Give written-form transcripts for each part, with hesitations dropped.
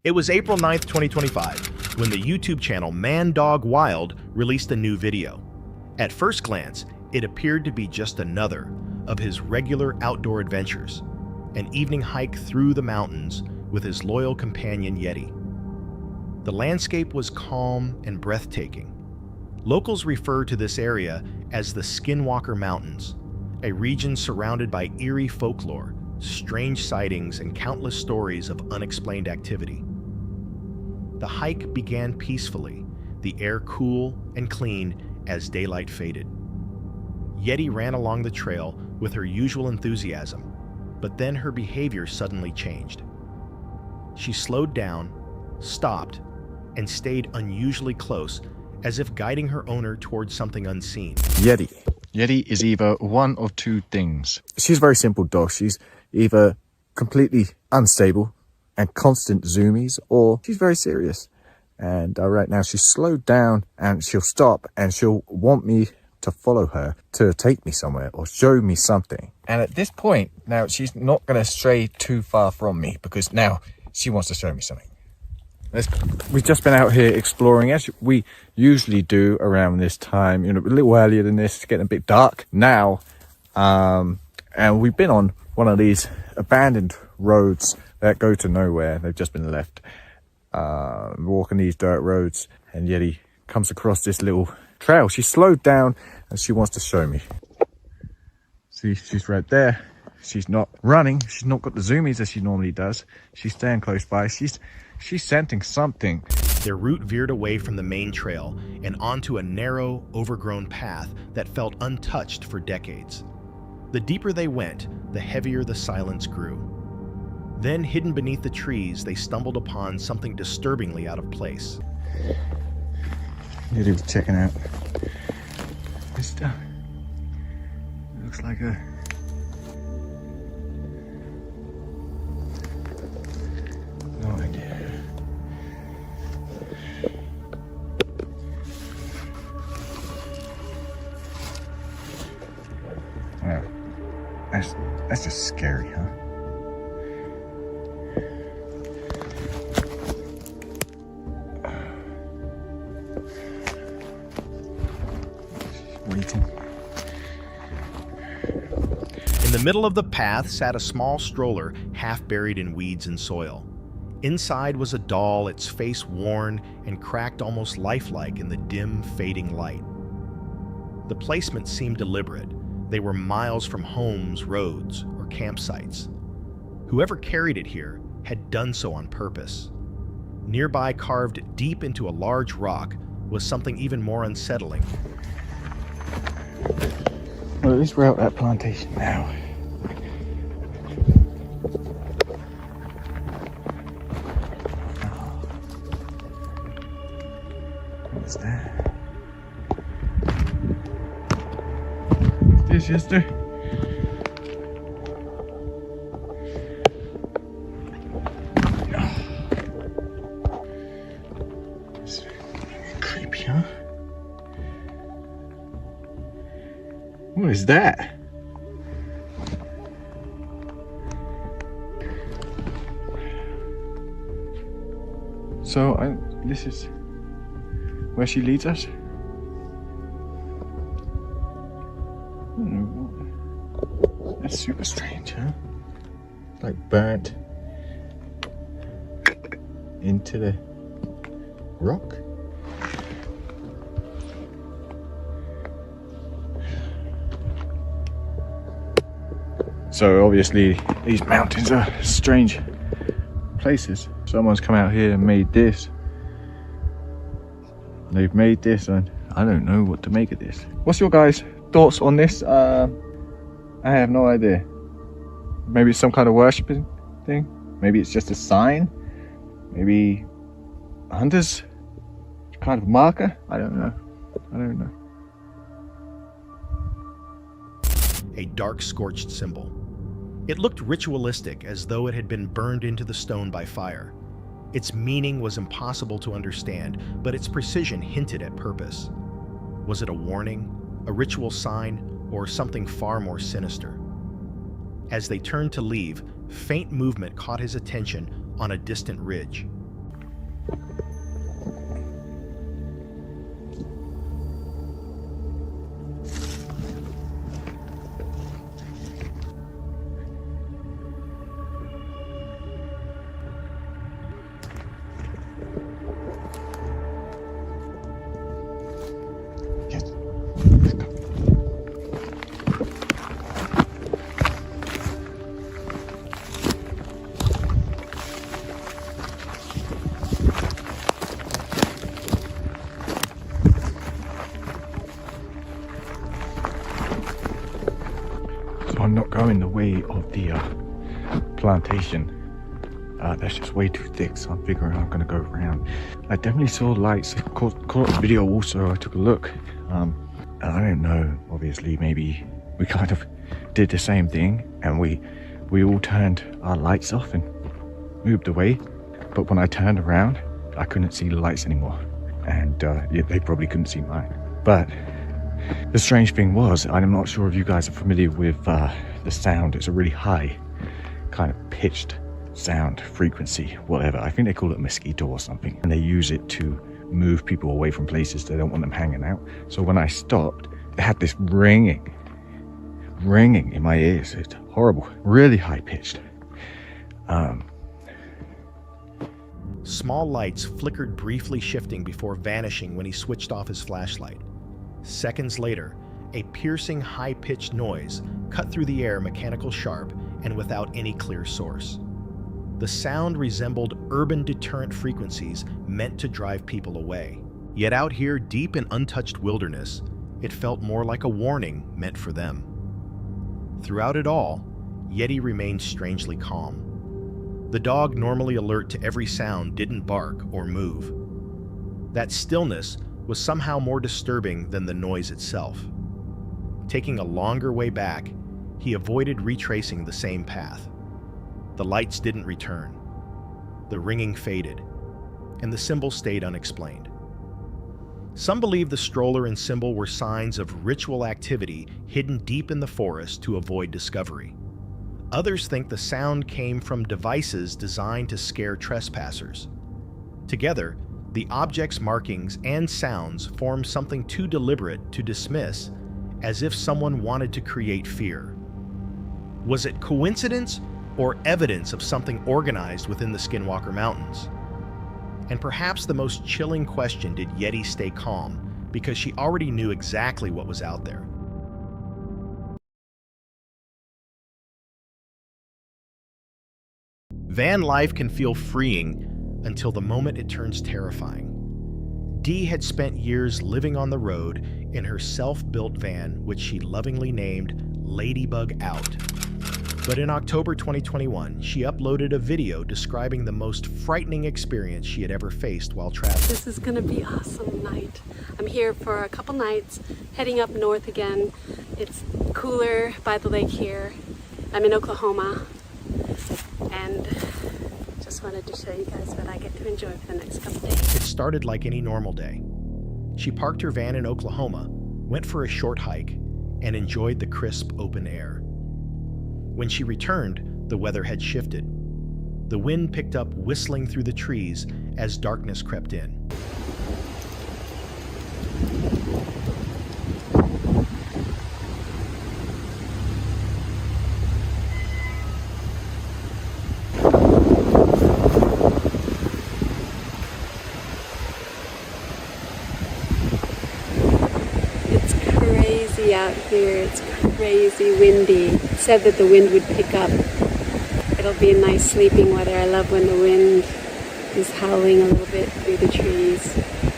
It was April 9th, 2025, when the YouTube channel Man Dog Wild released a new video. At first glance, it appeared to be just another of his regular outdoor adventures, an evening hike through the mountains with his loyal companion Yeti. The landscape was calm and breathtaking. Locals refer to this area as the Skinwalker Mountains, a region surrounded by eerie folklore, strange sightings, and countless stories of unexplained activity. The hike began peacefully, the air cool and clean as daylight faded. Yeti ran along the trail with her usual enthusiasm, but then her behavior suddenly changed. She slowed down, stopped, and stayed unusually close, as if guiding her owner towards something unseen. Yeti. Yeti is either one of two things. She's a very simple dog. She's either completely unstable and constant zoomies, or she's very serious. And right now she's slowed down and she'll stop and she'll want me to follow her to take me somewhere or show me something. And at this point, now she's not going to stray too far from me because now she wants to show me something. We've just been out here exploring, as we usually do around this time, you know, a little earlier than this. It's getting a bit dark now. And we've been on one of these abandoned roads that go to nowhere. They've just been left. Walking these dirt roads, and Yeti comes across this little trail. She slowed down and she wants to show me. See, she's right there. She's not running. She's not got the zoomies as she normally does. She's staying close by. She's scenting something. Their route veered away from the main trail and onto a narrow, overgrown path that felt untouched for decades. The deeper they went, the heavier the silence grew. Then, hidden beneath the trees, they stumbled upon something disturbingly out of place. Yeti was checking out this stuff. It looks like a... no idea. Wow. That's just scary, huh? Waiting. In the middle of the path sat a small stroller half buried in weeds and soil. Inside was a doll, its face worn and cracked almost lifelike in the dim, fading light. The placement seemed deliberate. They were miles from homes, roads, or campsites. Whoever carried it here had done so on purpose. Nearby, carved deep into a large rock, was something even more unsettling. Well, at least we're out that plantation now. What's that? Is this sister? It's creepy, huh? What is that? So, this is where she leads us? I don't know what. That's super strange, huh? Like burnt into the rock. So obviously these mountains are strange places. Someone's come out here and made this. They've made this and I don't know what to make of this. What's your guys' thoughts on this? I have no idea. Maybe it's some kind of worshipping thing. Maybe it's just a sign. Maybe hunters kind of marker. I don't know. A dark, scorched symbol. It looked ritualistic, as though it had been burned into the stone by fire. Its meaning was impossible to understand, but its precision hinted at purpose. Was it a warning, a ritual sign, or something far more sinister? As they turned to leave, faint movement caught his attention on a distant ridge. I'm not going the way of the plantation. That's just way too thick, so I'm figuring I'm going to go around. I definitely saw lights. Caught the video also. I took a look. And I don't know, obviously, maybe we kind of did the same thing and we all turned our lights off and moved away. But when I turned around, I couldn't see the lights anymore. And yeah, they probably couldn't see mine. But the strange thing was, I'm not sure if you guys are familiar with the sound. It's a really high kind of pitched sound frequency, whatever. I think they call it a mosquito or something. And they use it to move people away from places they don't want them hanging out. So when I stopped, it had this ringing in my ears. It's horrible, really high pitched. Small lights flickered briefly, shifting before vanishing when he switched off his flashlight. Seconds later, a piercing, high-pitched noise cut through the air, mechanical sharp and without any clear source. The sound resembled urban deterrent frequencies meant to drive people away. Yet out here, deep in untouched wilderness, it felt more like a warning meant for them. Throughout it all, Yeti remained strangely calm. The dog, normally alert to every sound, didn't bark or move. That stillness was somehow more disturbing than the noise itself. Taking a longer way back, he avoided retracing the same path. The lights didn't return. The ringing faded, and the symbol stayed unexplained. Some believe the stroller and symbol were signs of ritual activity hidden deep in the forest to avoid discovery. Others think the sound came from devices designed to scare trespassers. Together, the object's markings and sounds form something too deliberate to dismiss, as if someone wanted to create fear. Was it coincidence or evidence of something organized within the Skinwalker Mountains? And perhaps the most chilling question, did Yeti stay calm because she already knew exactly what was out there? Van life can feel freeing until the moment it turns terrifying. Dee had spent years living on the road in her self-built van, which she lovingly named Ladybug Out. But in October 2021, she uploaded a video describing the most frightening experience she had ever faced while traveling. This is gonna be an awesome night. I'm here for a couple nights, heading up north again. It's cooler by the lake here. I'm in Oklahoma, and just wanted to show you guys what I get to enjoy for the next couple days. It started like any normal day. She parked her van in Oklahoma, went for a short hike, and enjoyed the crisp open air. When she returned, the weather had shifted. The wind picked up, whistling through the trees as darkness crept in. It's crazy out here. It's crazy windy. It said that the wind would pick up. It'll be a nice sleeping weather. I love when the wind is howling a little bit through the trees.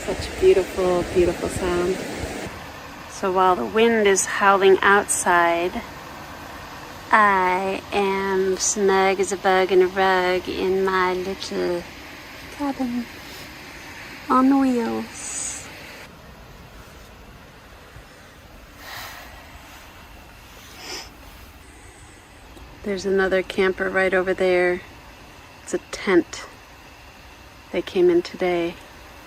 Such a beautiful, beautiful sound. So while the wind is howling outside, I am snug as a bug in a rug in my little cabin on wheels. There's another camper right over there. It's a tent. They came in today.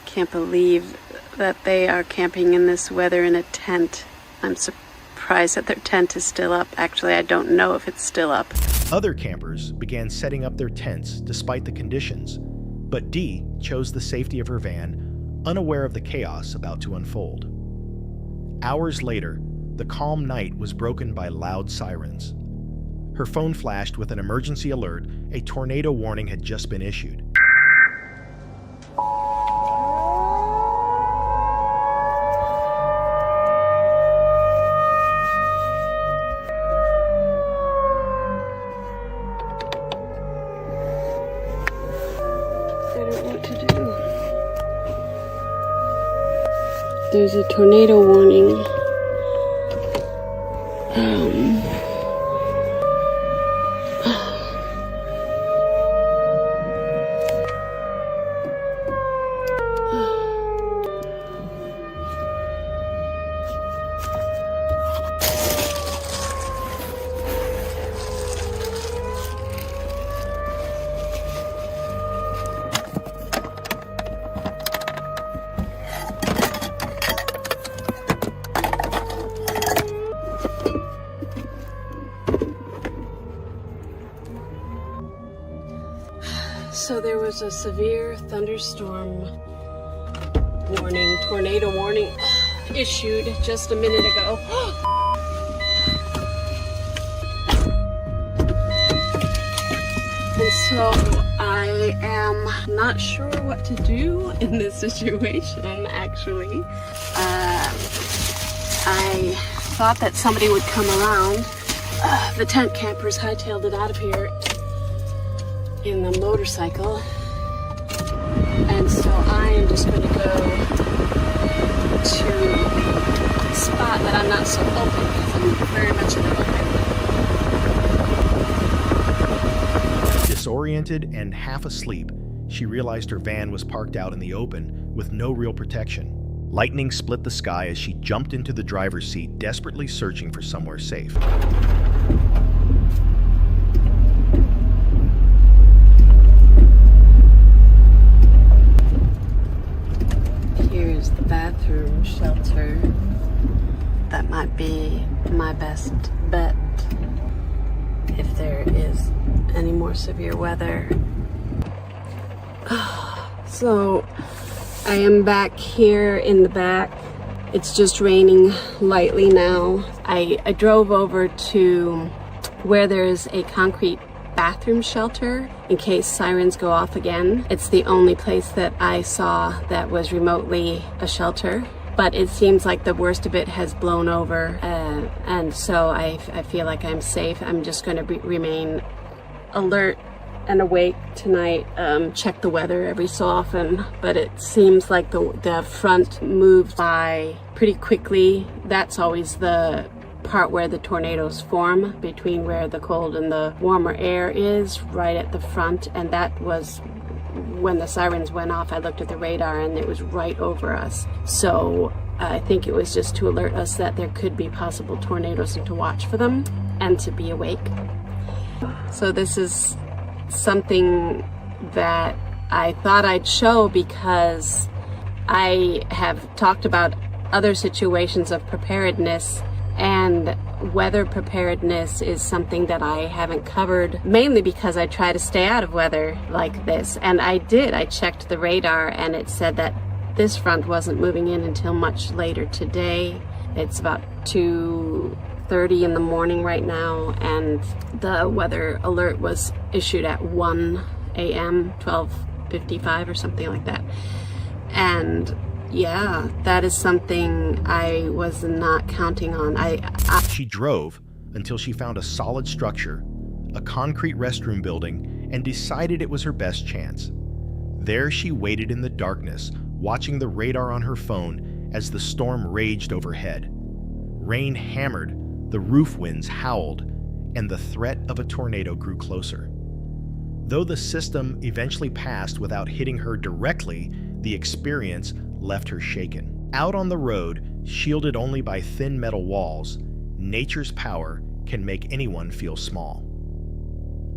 Can't believe that they are camping in this weather in a tent. I'm surprised that their tent is still up. Actually, I don't know if it's still up. Other campers began setting up their tents despite the conditions, But Dee chose the safety of her van, unaware of the chaos about to unfold. Hours later, the calm night was broken by loud sirens. Her phone flashed with an emergency alert. A tornado warning had just been issued. There's a tornado warning. So there was a severe thunderstorm warning, tornado warning issued just a minute ago. And so I am not sure what to do in this situation, actually. I thought that somebody would come around. The tent campers hightailed it out of here in the motorcycle, and so I am just going to go to a spot that I'm not so open because I'm very much in the open. Disoriented and half asleep, she realized her van was parked out in the open with no real protection. Lightning split the sky as she jumped into the driver's seat, desperately searching for somewhere safe. Bathroom shelter. That might be my best bet if there is any more severe weather. So I am back here in the back. It's just raining lightly now. I drove over to where there's a concrete bathroom shelter in case sirens go off again. It's the only place that I saw that was remotely a shelter, but it seems like the worst of it has blown over, and so I feel like I'm safe. I'm just going to remain alert and awake tonight, check the weather every so often, but it seems like the front moved by pretty quickly. That's always the part where the tornadoes form, between where the cold and the warmer air is, right at the front, and that was when the sirens went off. I looked at the radar and it was right over us, so I think it was just to alert us that there could be possible tornadoes and to watch for them and to be awake. So this is something that I thought I'd show because I have talked about other situations of preparedness, and weather preparedness is something that I haven't covered, mainly because I try to stay out of weather like this. And I did. I checked the radar and it said that this front wasn't moving in until much later today. It's about 2:30 in the morning right now, and the weather alert was issued at 1 a.m., 12:55 or something like that. And yeah, that is something I was not counting on. She drove until she found a solid structure, a concrete restroom building, and decided it was her best chance. There she waited in the darkness, watching the radar on her phone as the storm raged overhead. Rain hammered, the roof winds howled, and the threat of a tornado grew closer. Though the system eventually passed without hitting her directly, the experience left her shaken. Out on the road, shielded only by thin metal walls, nature's power can make anyone feel small.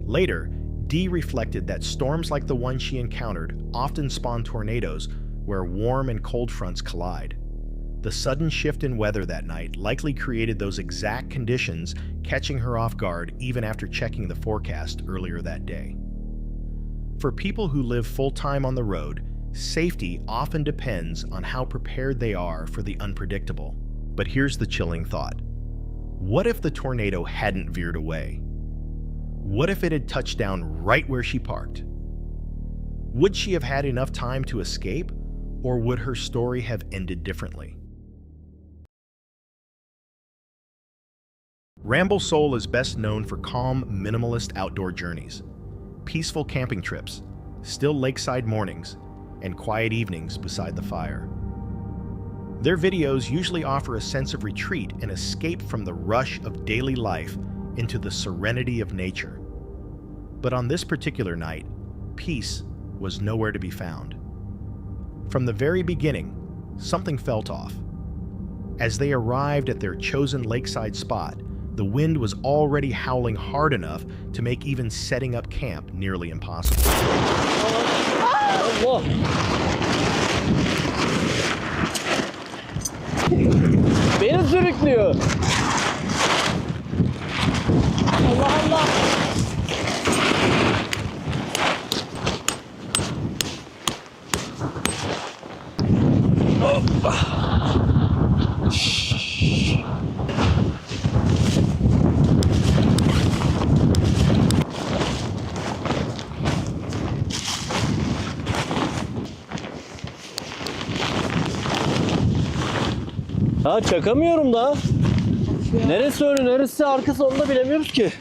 Later, Dee reflected that storms like the one she encountered often spawn tornadoes where warm and cold fronts collide. The sudden shift in weather that night likely created those exact conditions, catching her off guard even after checking the forecast earlier that day. For people who live full-time on the road, safety often depends on how prepared they are for the unpredictable. But here's the chilling thought. What if the tornado hadn't veered away? What if it had touched down right where she parked? Would she have had enough time to escape, or would her story have ended differently? Ramble Soul is best known for calm, minimalist outdoor journeys, peaceful camping trips, still lakeside mornings, and quiet evenings beside the fire. Their videos usually offer a sense of retreat and escape from the rush of daily life into the serenity of nature. But on this particular night, peace was nowhere to be found. From the very beginning, something felt off. As they arrived at their chosen lakeside spot, the wind was already howling hard enough to make even setting up camp nearly impossible. Beni sürüklüyor. Allah Allah. Ha, çakamıyorum da. Neresi önü, neresi arkası onu da bilemiyoruz ki.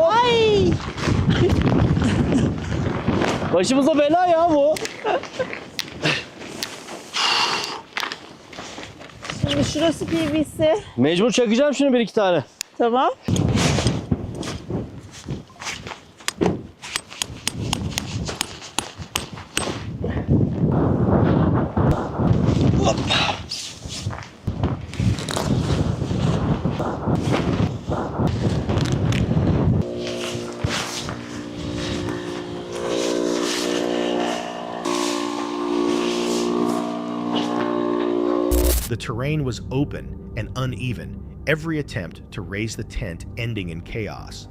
Ay! Başımıza bela ya bu. Şimdi şurası PVC. Mecbur çakacağım şimdi bir iki tane. Tamam. The terrain was open and uneven, every attempt to raise the tent ending in chaos.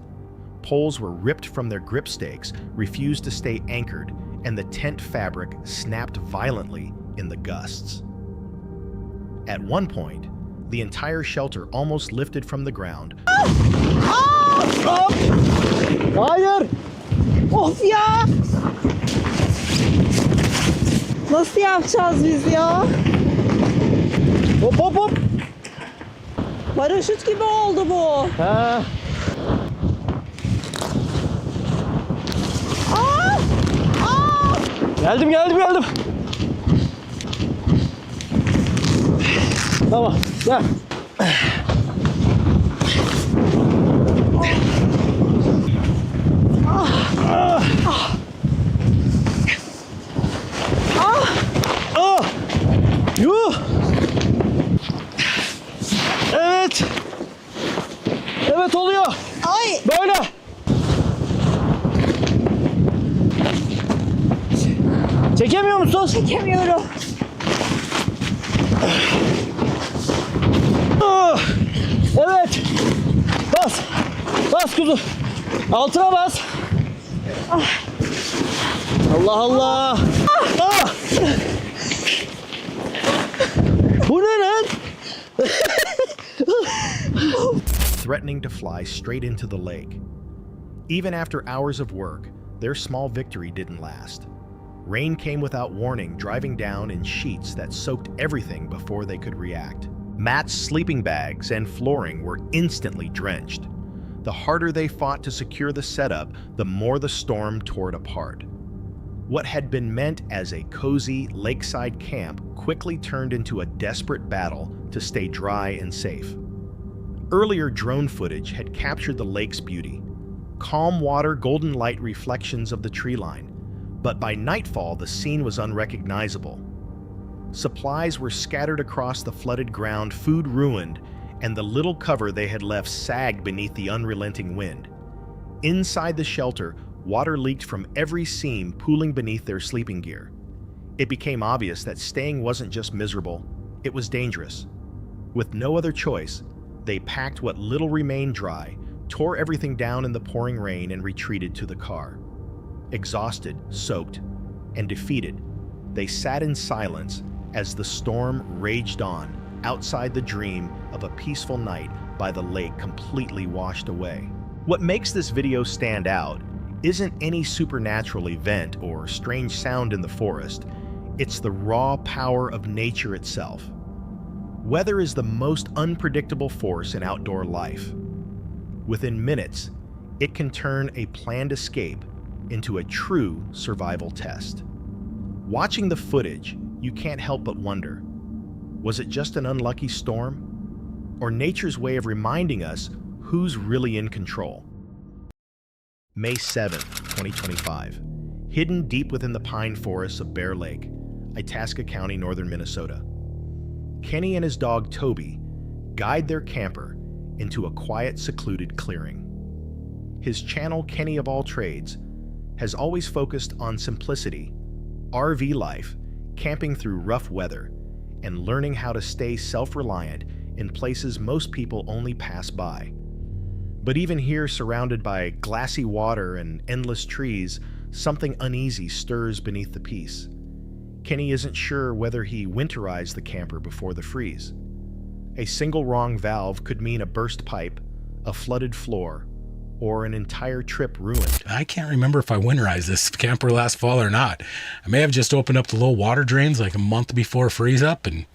Poles were ripped from their grip stakes, refused to stay anchored, and the tent fabric snapped violently in the gusts. At one point, the entire shelter almost lifted from the ground. Hayır! Of ya! Nasıl yapacağız biz ya? Hop hop hop! Paraşüt gibi oldu bu. Ha. Aa! Aa! Geldim. Tamam, gel. Yuh! Evet. Evet oluyor. Ay! Böyle. Çekemiyor musun? Çekemiyorum. Evet. Bas. Bas kuzu. Altına bas. Allah Allah. Ah! Bu ne lan? Threatening to fly straight into the lake. Even after hours of work, their small victory didn't last. Rain came without warning, driving down in sheets that soaked everything before they could react. Mats, sleeping bags, and flooring were instantly drenched. The harder they fought to secure the setup, the more the storm tore it apart. What had been meant as a cozy lakeside camp quickly turned into a desperate battle to stay dry and safe. Earlier drone footage had captured the lake's beauty. Calm water, golden light reflections of the tree line. But by nightfall, the scene was unrecognizable. Supplies were scattered across the flooded ground, food ruined, and the little cover they had left sagged beneath the unrelenting wind. Inside the shelter, water leaked from every seam, pooling beneath their sleeping gear. It became obvious that staying wasn't just miserable, it was dangerous. With no other choice, they packed what little remained dry, tore everything down in the pouring rain, and retreated to the car. Exhausted, soaked, and defeated, they sat in silence as the storm raged on outside the dream of a peaceful night by the lake completely washed away. What makes this video stand out isn't any supernatural event or strange sound in the forest. It's the raw power of nature itself. Weather is the most unpredictable force in outdoor life. Within minutes, it can turn a planned escape into a true survival test. Watching the footage, you can't help but wonder, was it just an unlucky storm? Or nature's way of reminding us who's really in control? May 7th, 2025. Hidden deep within the pine forests of Bear Lake, Itasca County, northern Minnesota. Kenny and his dog Toby guide their camper into a quiet, secluded clearing. His channel, Kenny of All Trades, has always focused on simplicity, RV life, camping through rough weather, and learning how to stay self-reliant in places most people only pass by. But even here, surrounded by glassy water and endless trees, something uneasy stirs beneath the peace. Kenny isn't sure whether he winterized the camper before the freeze. A single wrong valve could mean a burst pipe, a flooded floor, or an entire trip ruined. I can't remember if I winterized this camper last fall or not. I may have just opened up the low water drains like a month before freeze up, and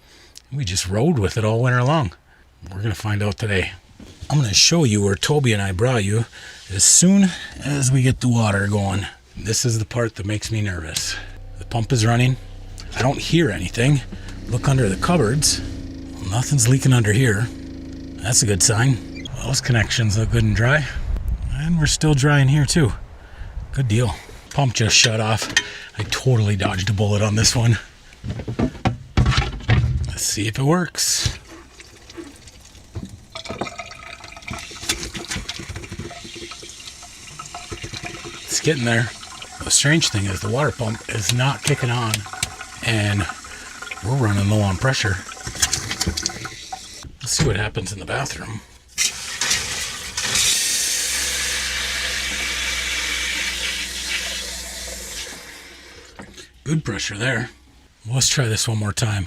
we just rode with it all winter long. We're gonna find out today. I'm gonna show you where Toby and I brought you as soon as we get the water going. This is the part that makes me nervous. The pump is running. I don't hear anything. Look under the cupboards. Well, nothing's leaking under here. That's a good sign. Those connections look good and dry. And we're still dry in here too. Good deal. Pump just shut off. I totally dodged a bullet on this one. Let's see if it works. It's getting there. The strange thing is the water pump is not kicking on, and we're running low on pressure. Let's see what happens in the bathroom. Good pressure there. Let's try this one more time.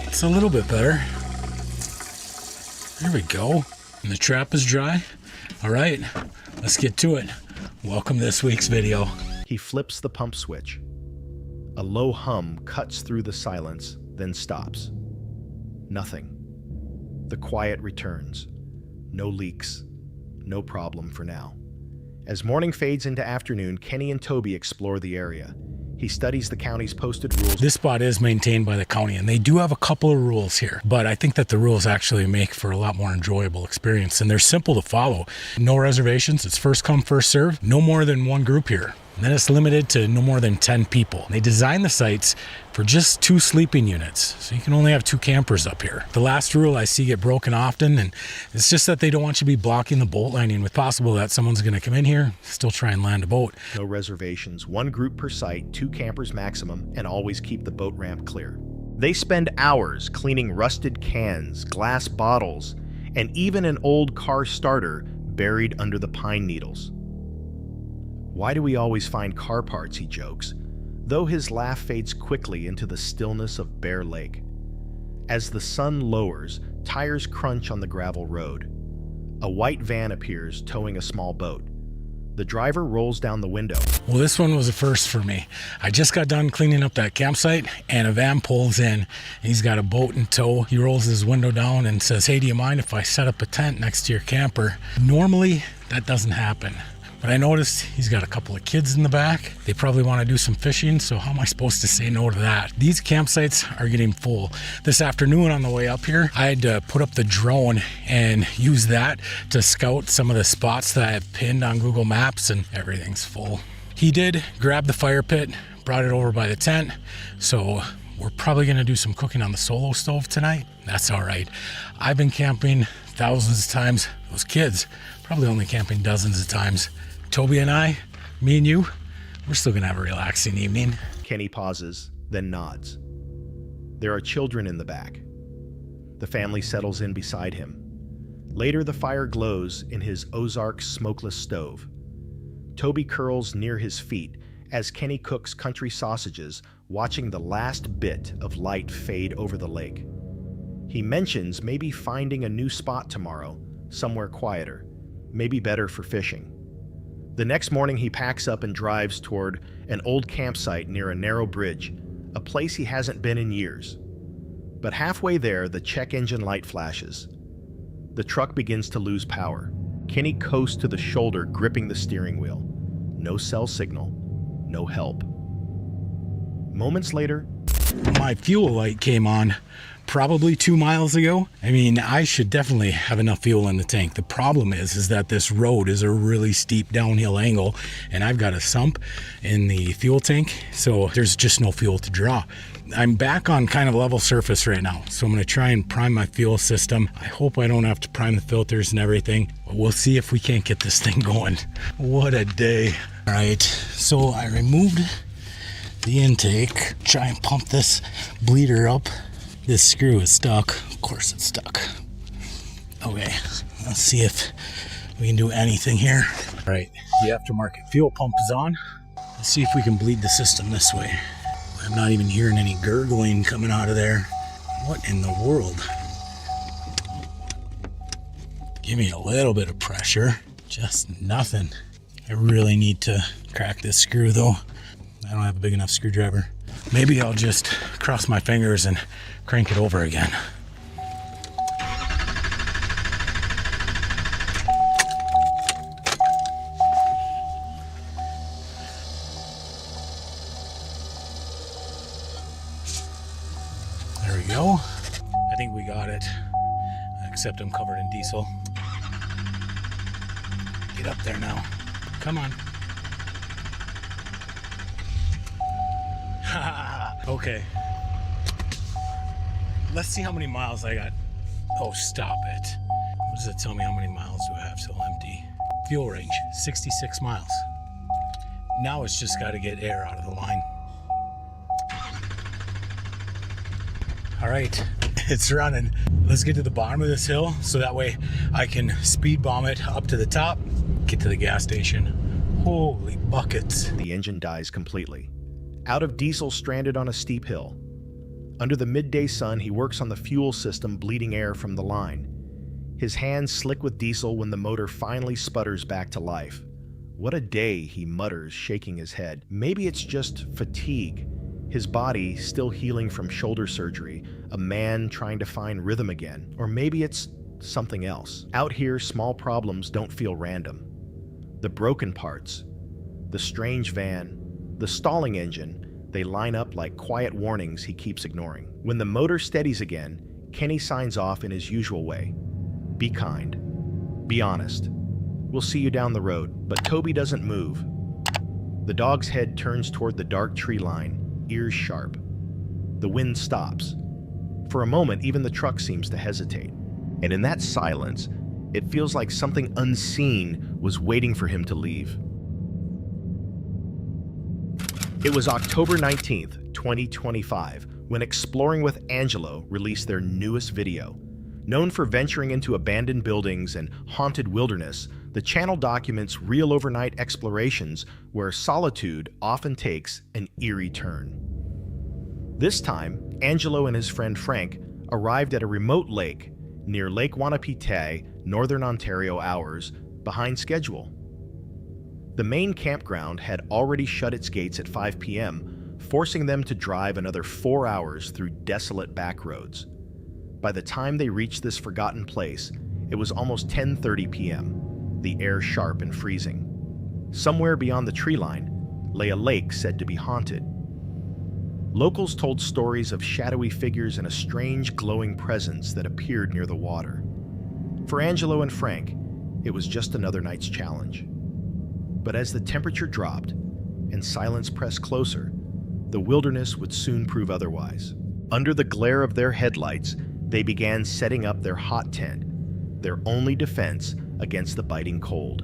It's a little bit better. There we go. And the trap is dry. All right, let's get to it. Welcome to this week's video. He flips the pump switch. A low hum cuts through the silence, then stops. Nothing. The quiet returns. No leaks. No problem for now. As morning fades into afternoon, Kenny and Toby explore the area. He studies the county's posted rules. This spot is maintained by the county, and they do have a couple of rules here, but I think that the rules actually make for a lot more enjoyable experience, and they're simple to follow. No reservations. It's first come, first serve. No more than one group here. And then it's limited to no more than 10 people. They designed the sites for just 2 sleeping units, so you can only have 2 campers up here. The last rule I see get broken often, and it's just that they don't want you to be blocking the boat landing. It's possible that someone's gonna come in here, still try and land a boat. No reservations, 1 group per site, 2 campers maximum, and always keep the boat ramp clear. They spend hours cleaning rusted cans, glass bottles, and even an old car starter buried under the pine needles. Why do we always find car parts, he jokes, though his laugh fades quickly into the stillness of Bear Lake. As the sun lowers, tires crunch on the gravel road. A white van appears, towing a small boat. The driver rolls down the window. Well, this one was a first for me. I just got done cleaning up that campsite, and a van pulls in. He's got a boat in tow. He rolls his window down and says, "Hey, do you mind if I set up a tent next to your camper?" Normally, that doesn't happen. But I noticed he's got a couple of kids in the back. They probably want to do some fishing, so how am I supposed to say no to that? These campsites are getting full. This afternoon on the way up here, I had to put up the drone and use that to scout some of the spots that I have pinned on Google Maps, and everything's full. He did grab the fire pit, brought it over by the tent, so we're probably gonna do some cooking on the solo stove tonight. That's all right. I've been camping thousands of times. Those kids, probably only camping dozens of times. Toby and I, me and you, we're still gonna have a relaxing evening. Kenny pauses, then nods. There are children in the back. The family settles in beside him. Later, the fire glows in his Ozark smokeless stove. Toby curls near his feet as Kenny cooks country sausages, watching the last bit of light fade over the lake. He mentions maybe finding a new spot tomorrow, somewhere quieter, maybe better for fishing. The next morning he packs up and drives toward an old campsite near a narrow bridge, a place he hasn't been in years. But halfway there, the check engine light flashes. The truck begins to lose power. Kenny coasts to the shoulder, gripping the steering wheel. No cell signal, no help. Moments later, My fuel light came on probably 2 miles ago. I mean, I should definitely have enough fuel in the tank. The problem is that this road is a really steep downhill angle, and I've got a sump in the fuel tank, so there's just no fuel to draw. I'm back on kind of level surface right now, so I'm going to try and prime my fuel system. I hope I don't have to prime the filters and everything, but we'll see if we can't get this thing going. What a day. All right, so I removed the intake, try and pump this bleeder up. This screw is stuck. Of course it's stuck. Okay, let's see if we can do anything here. All right, the aftermarket fuel pump is on. Let's see if we can bleed the system this way. I'm not even hearing any gurgling coming out of there. What in the world? Give me a little bit of pressure. Just nothing. I really need to crack this screw though. I don't have a big enough screwdriver. Maybe I'll just cross my fingers and crank it over again. There we go. I think we got it. Except I'm covered in diesel. Get up there now. Come on. Okay. Let's see how many miles I got. Oh, stop it. What does it tell me? How many miles do I have till empty? Fuel range, 66 miles. Now it's just got to get air out of the line. All right, it's running. Let's get to the bottom of this hill so that way I can speed bomb it up to the top, get to the gas station. Holy buckets. the engine dies completely. Out of diesel, stranded on a steep hill. Under the midday sun, he works on the fuel system, bleeding air from the line. His hands slick with diesel when the motor finally sputters back to life. What a day, he mutters, shaking his head. Maybe it's just fatigue. His body still healing from shoulder surgery, a man trying to find rhythm again. Or maybe it's something else. Out here, small problems don't feel random. The broken parts, the strange van, the stalling engine, they line up like quiet warnings he keeps ignoring. When the motor steadies again, Kenny signs off in his usual way. Be kind. Be honest. We'll see you down the road. But Toby doesn't move. The dog's head turns toward the dark tree line, ears sharp. The wind stops. For a moment, even the truck seems to hesitate. And in that silence, it feels like something unseen was waiting for him to leave. It was October 19th, 2025, when Exploring with Angelo released their newest video. Known for venturing into abandoned buildings and haunted wilderness, the channel documents real overnight explorations where solitude often takes an eerie turn. This time, Angelo and his friend Frank arrived at a remote lake near Lake Wanapitei, Northern Ontario hours behind schedule. The main campground had already shut its gates at 5 p.m., forcing them to drive another 4 hours through desolate back roads. By the time they reached this forgotten place, it was almost 10:30 p.m., the air sharp and freezing. Somewhere beyond the tree line lay a lake said to be haunted. Locals told stories of shadowy figures and a strange glowing presence that appeared near the water. For Angelo and Frank, it was just another night's challenge. But as the temperature dropped and silence pressed closer, the wilderness would soon prove otherwise. Under the glare of their headlights, they began setting up their hot tent, their only defense against the biting cold.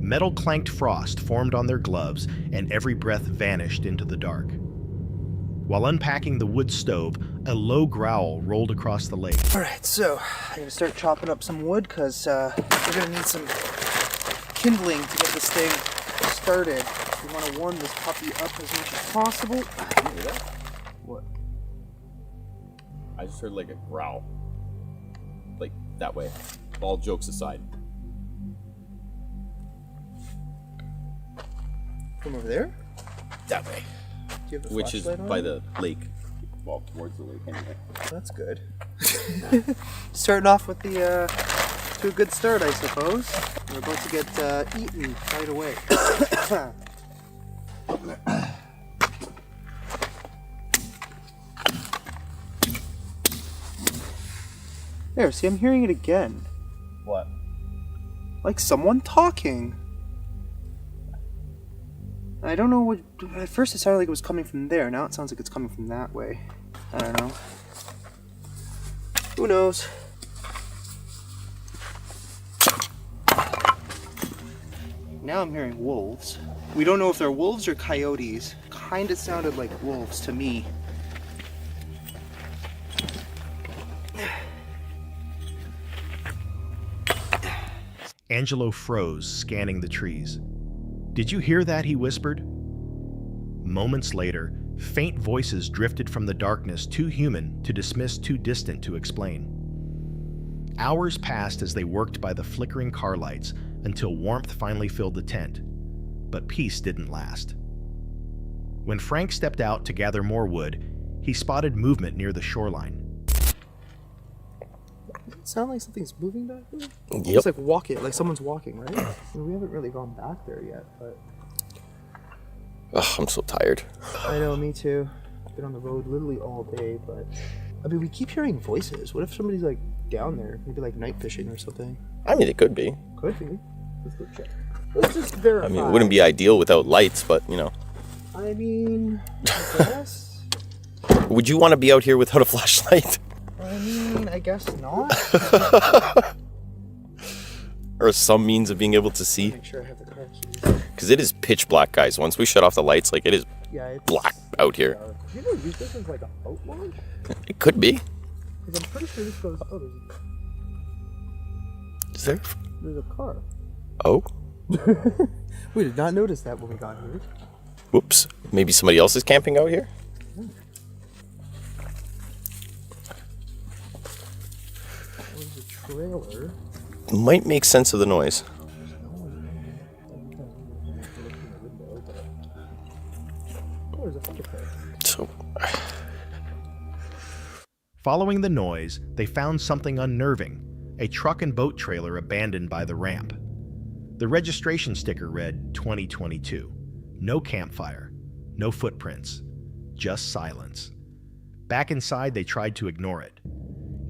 Metal clanked frost formed on their gloves, and every breath vanished into the dark. While unpacking the wood stove, a low growl rolled across the lake. All right, so I'm gonna start chopping up some wood because we're gonna need some kindling to get this thing started, we want to warm this puppy up as much as possible. You hear that? What? I just heard like a growl. Like that way. All jokes aside. From over there? That way. Do you have a Which is flashlight on by you? the lake. Well, towards the lake anyway. That's good. Starting off with the to a good start, I suppose. We're about to get eaten right away. There, see, I'm hearing it again. What? Like someone talking. I don't know what. At first, it sounded like it was coming from there. Now it sounds like it's coming from that way. I don't know. Who knows? Now I'm hearing wolves. We don't know if they're wolves or coyotes. Kinda sounded like wolves to me. Angelo froze, scanning the trees. "Did you hear that?" he whispered. Moments later, faint voices drifted from the darkness, too human to dismiss, too distant to explain. Hours passed as they worked by the flickering car lights until warmth finally filled the tent, but peace didn't last. When Frank stepped out to gather more wood, he spotted movement near the shoreline. Does it sound like something's moving back there? Yep. It's like walking, like someone's walking, right? I mean, we haven't really gone back there yet, but... Ugh, I'm so tired. I know, me too. I've been on the road literally all day, but... I mean, we keep hearing voices. What if somebody's, like, down there? Maybe, like, night fishing or something. I mean, it could be. Could be. Let's go check. Let's just verify. I mean, it wouldn't be ideal without lights, but, you know. I mean, I guess. Would you want to be out here without a flashlight? I mean, I guess not. Or some means of being able to see? Make sure I have the car keys. Because it is pitch black, guys. Once we shut off the lights, like, it is Yeah, it's black out here. You know, use this as like a boat launch? It could be. Because I'm pretty sure this goes. Oh, Is there? there's a car. Oh? We did not notice that when we got here. Whoops. Maybe somebody else is camping out here? There's a trailer. Might make sense of the noise. Oh, there's a fire pit. So, Following the noise, they found something unnerving, a truck and boat trailer abandoned by the ramp. The registration sticker read 2022. No campfire, no footprints, just silence. Back inside, they tried to ignore it.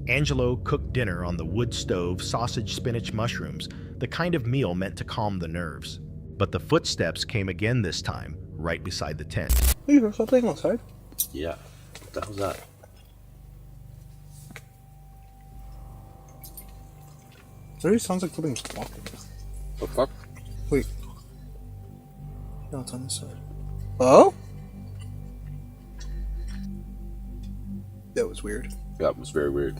Angelo cooked dinner on the wood stove, sausage, spinach, mushrooms, the kind of meal meant to calm the nerves. But the footsteps came again this time, right beside the tent. Hey, there's something outside. yeah. What the hell's that? It really sounds like something's walking. The fuck? Wait. No, it's on this side. Oh? That was weird. That was very weird.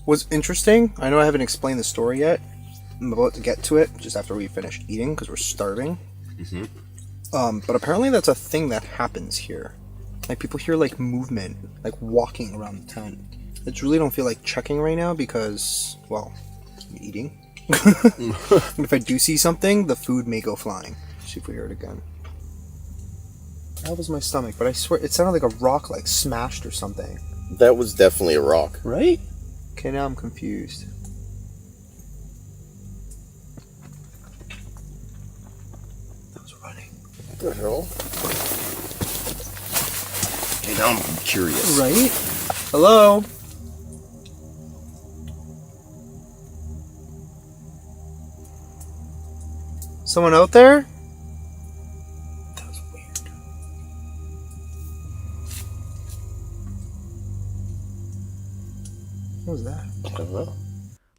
What's interesting, I know I haven't explained the story yet. I'm about to get to it just after we finish eating because we're starving. But apparently that's a thing that happens here. Like people hear like movement, like walking around the tent. I just really don't feel like checking right now because, well, I'm eating. If I do see something, the food may go flying. See if we hear it again. That was my stomach, but I swear it sounded like a rock like smashed or something. That was definitely a rock. Right? Okay, now I'm confused. That was running. What the hell? Okay, now I'm curious. Right? Hello? Someone out there? That was weird. What was that? I don't know.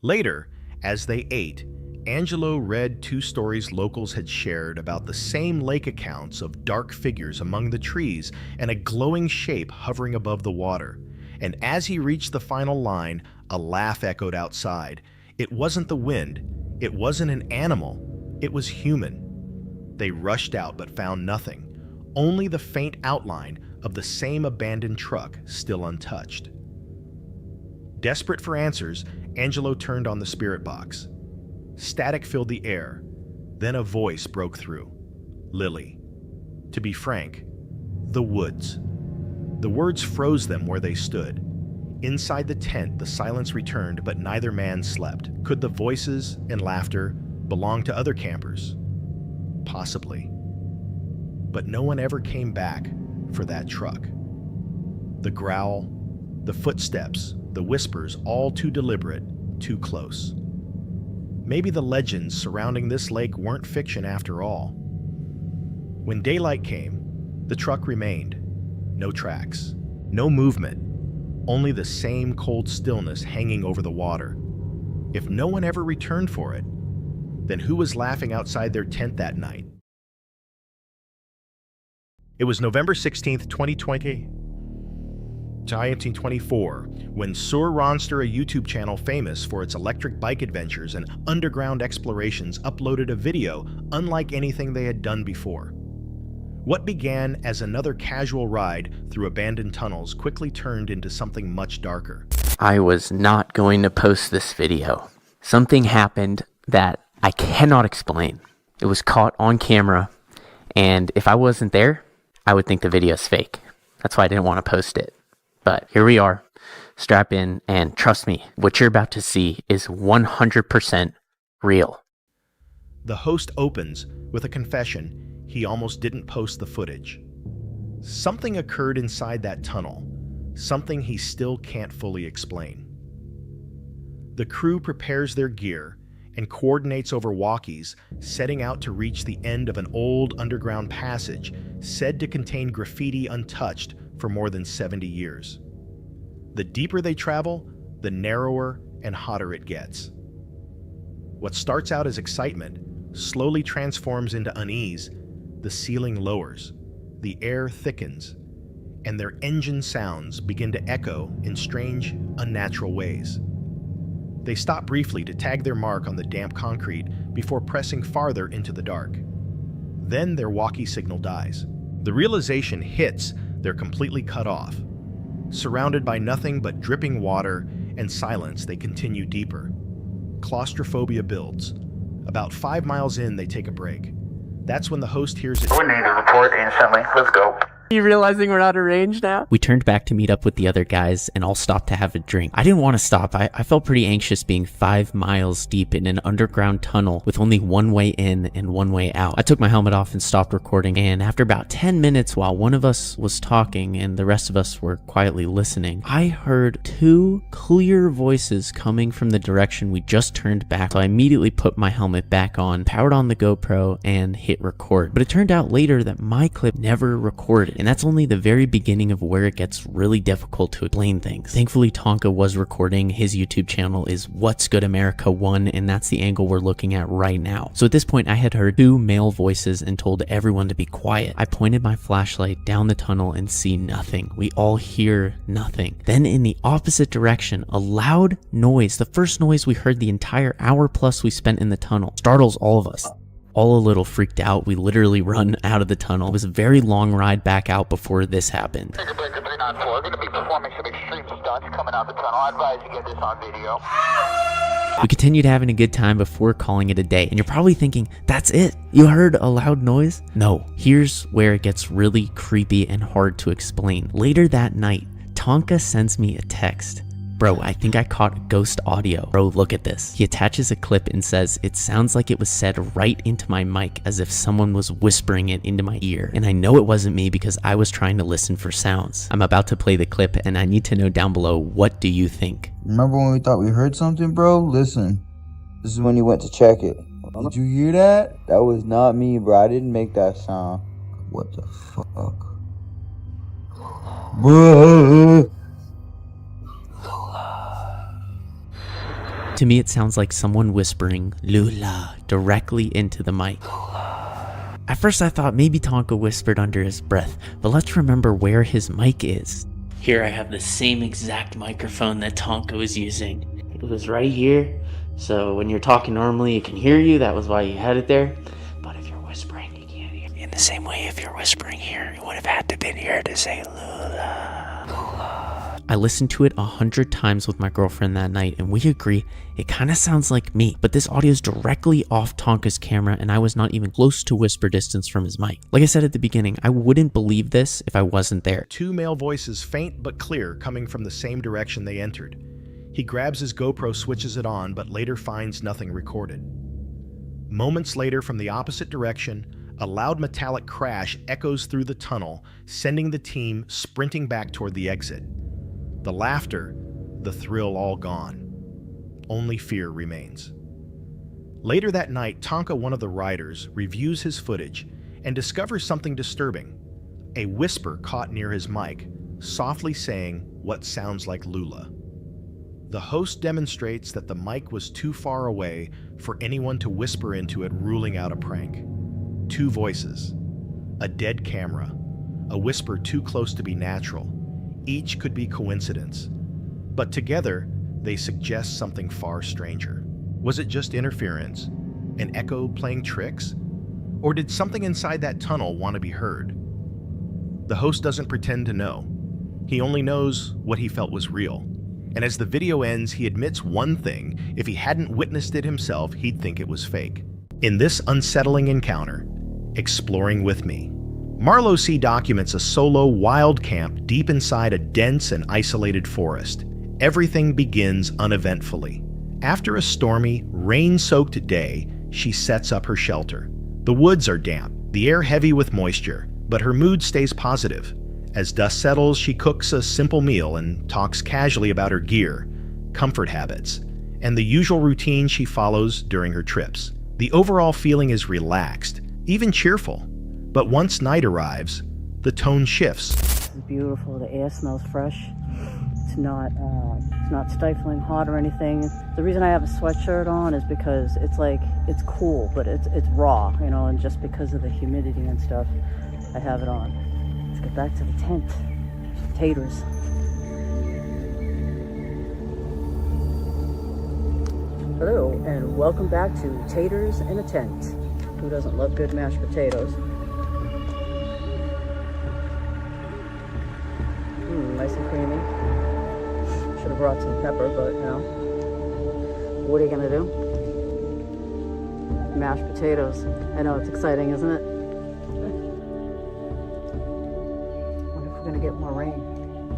Later, as they ate, Angelo read 2 stories locals had shared about the same lake accounts of dark figures among the trees and a glowing shape hovering above the water. And as he reached the final line, a laugh echoed outside. It wasn't the wind. It wasn't an animal. It was human. They rushed out but found nothing, only the faint outline of the same abandoned truck still untouched. Desperate for answers, Angelo turned on the spirit box. Static filled the air. Then a voice broke through. Lily. To be frank, the woods. The words froze them where they stood. Inside the tent, the silence returned, but neither man slept. Could the voices and laughter belong to other campers? Possibly. But no one ever came back for that truck. The growl, the footsteps, the whispers, all too deliberate, too close. Maybe the legends surrounding this lake weren't fiction after all. When daylight came, the truck remained. No tracks, no movement, only the same cold stillness hanging over the water. If no one ever returned for it, then who was laughing outside their tent that night? It was November 16th, 1924, when Sur Ronster, a YouTube channel famous for its electric bike adventures and underground explorations, uploaded a video unlike anything they had done before. What began as another casual ride through abandoned tunnels quickly turned into something much darker. I was not going to post this video. Something happened that I cannot explain. It was caught on camera, and if I wasn't there, I would think the video is fake. That's why I didn't want to post it. But here we are. Strap in, and trust me, what you're about to see is 100% real. The host opens with a confession. He almost didn't post the footage. Something occurred inside that tunnel, something he still can't fully explain. The crew prepares their gear and coordinates over walkies, setting out to reach the end of an old underground passage said to contain graffiti untouched for more than 70 years. The deeper they travel, the narrower and hotter it gets. What starts out as excitement slowly transforms into unease. The ceiling lowers, the air thickens, and their engine sounds begin to echo in strange, unnatural ways. They stop briefly to tag their mark on the damp concrete before pressing farther into the dark. Then their walkie signal dies. The realization hits they're completely cut off. Surrounded by nothing but dripping water and silence, they continue deeper. Claustrophobia builds. About 5 miles in, they take a break. That's when the host hears it. We need to report instantly. Let's go. You realizing we're out of range now? We turned back to meet up with the other guys and all stopped to have a drink. I didn't want to stop. I felt pretty anxious being 5 miles deep in an underground tunnel with only one way in and one way out. I took my helmet off and stopped recording, and after about 10 minutes while one of us was talking and the rest of us were quietly listening, I heard 2 clear voices coming from the direction we just turned back. So I immediately put my helmet back on, powered on the GoPro, and hit record. But it turned out later that my clip never recorded. And that's only the very beginning of where it gets really difficult to explain things. Thankfully, Tonka was recording. His YouTube channel is What's Good America 1, and that's the angle we're looking at right now. So at this point, I had heard 2 male voices and told everyone to be quiet. I pointed my flashlight down the tunnel and see nothing. We all hear nothing. Then in the opposite direction, a loud noise, the first noise we heard the entire hour plus we spent in the tunnel, startles all of us. All a little freaked out, we literally run out of the tunnel. It was a very long ride back out before this happened. We're going to be performing some extreme stunts coming out the tunnel. I advise you get this on video. We continued having a good time before calling it a day. And you're probably thinking, that's it? You heard a loud noise? No. Here's where it gets really creepy and hard to explain. Later that night, Tonka sends me a text. Bro, I think I caught ghost audio. Bro, look at this. He attaches a clip and says, it sounds like it was said right into my mic as if someone was whispering it into my ear. And I know it wasn't me because I was trying to listen for sounds. I'm about to play the clip and I need to know down below, what do you think? Remember when we thought we heard something, bro? Listen. This is when you went to check it. Did you hear that? That was not me, bro. I didn't make that sound. What the fuck? Bro. To me, it sounds like someone whispering Lula directly into the mic. At first I thought maybe Tonka whispered under his breath, but let's remember where his mic is. Here I have the same exact microphone that Tonka was using. It was right here, so when you're talking normally it can hear you. That was why you had it there. But if you're whispering, you can't the same way if you're whispering here, you would have had to been here to say Lula. Lula. I listened to it 100 times with my girlfriend that night, and we agree it kind of sounds like me, but this audio is directly off Tonka's camera, and I was not even close to whisper distance from his mic. Like I said at the beginning, I wouldn't believe this if I wasn't there. Two male voices, faint but clear, coming from the same direction they entered. He grabs his GoPro, switches it on, but later finds nothing recorded. Moments later, from the opposite direction, a loud metallic crash echoes through the tunnel, sending the team sprinting back toward the exit. The laughter, the thrill all gone. Only fear remains. Later that night, Tonka, one of the riders, reviews his footage and discovers something disturbing. A whisper caught near his mic, softly saying what sounds like Lula. The host demonstrates that the mic was too far away for anyone to whisper into it, ruling out a prank. Two voices, a dead camera, a whisper too close to be natural. Each could be coincidence, but together they suggest something far stranger. Was it just interference, an echo playing tricks, or did something inside that tunnel want to be heard? The host doesn't pretend to know. He only knows what he felt was real. And as the video ends, he admits one thing: if he hadn't witnessed it himself, he'd think it was fake. In this unsettling encounter, exploring with me, Marlowe C. documents a solo wild camp deep inside a dense and isolated forest. Everything begins uneventfully. After a stormy, rain-soaked day, she sets up her shelter. The woods are damp, the air heavy with moisture, but her mood stays positive. As dust settles, she cooks a simple meal and talks casually about her gear, comfort habits, and the usual routine she follows during her trips. The overall feeling is relaxed, even cheerful. But once night arrives, the tone shifts. It's beautiful. The air smells fresh. It's not stifling hot or anything. The reason I have a sweatshirt on is because it's cool, but it's raw, you know, and just because of the humidity and stuff, I have it on. Let's get back to the tent. Taters. Hello, and welcome back to Taters in a Tent. Who doesn't love good mashed potatoes? Nice and creamy. Should have brought some pepper, but you know, what are you gonna do? Mashed potatoes. I know, it's exciting, isn't it? Wonder if we're gonna get more rain.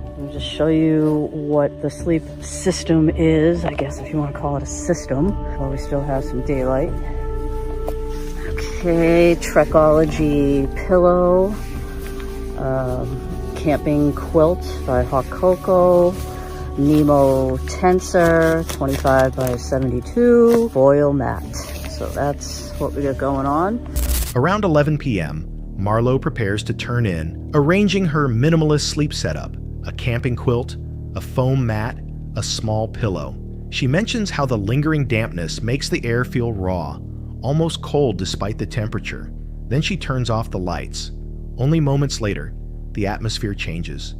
Let me just show you what the sleep system is, I guess, if you want to call it a system, while we still have some daylight. Okay, Trekology pillow. Camping quilt by Hawk Coco, Nemo tensor 25 by 72, foil mat. So that's what we got going on. Around 11 p.m., Marlowe prepares to turn in, arranging her minimalist sleep setup: a camping quilt, a foam mat, a small pillow. She mentions how the lingering dampness makes the air feel raw, almost cold despite the temperature. Then she turns off the lights. Only moments later, the atmosphere changes.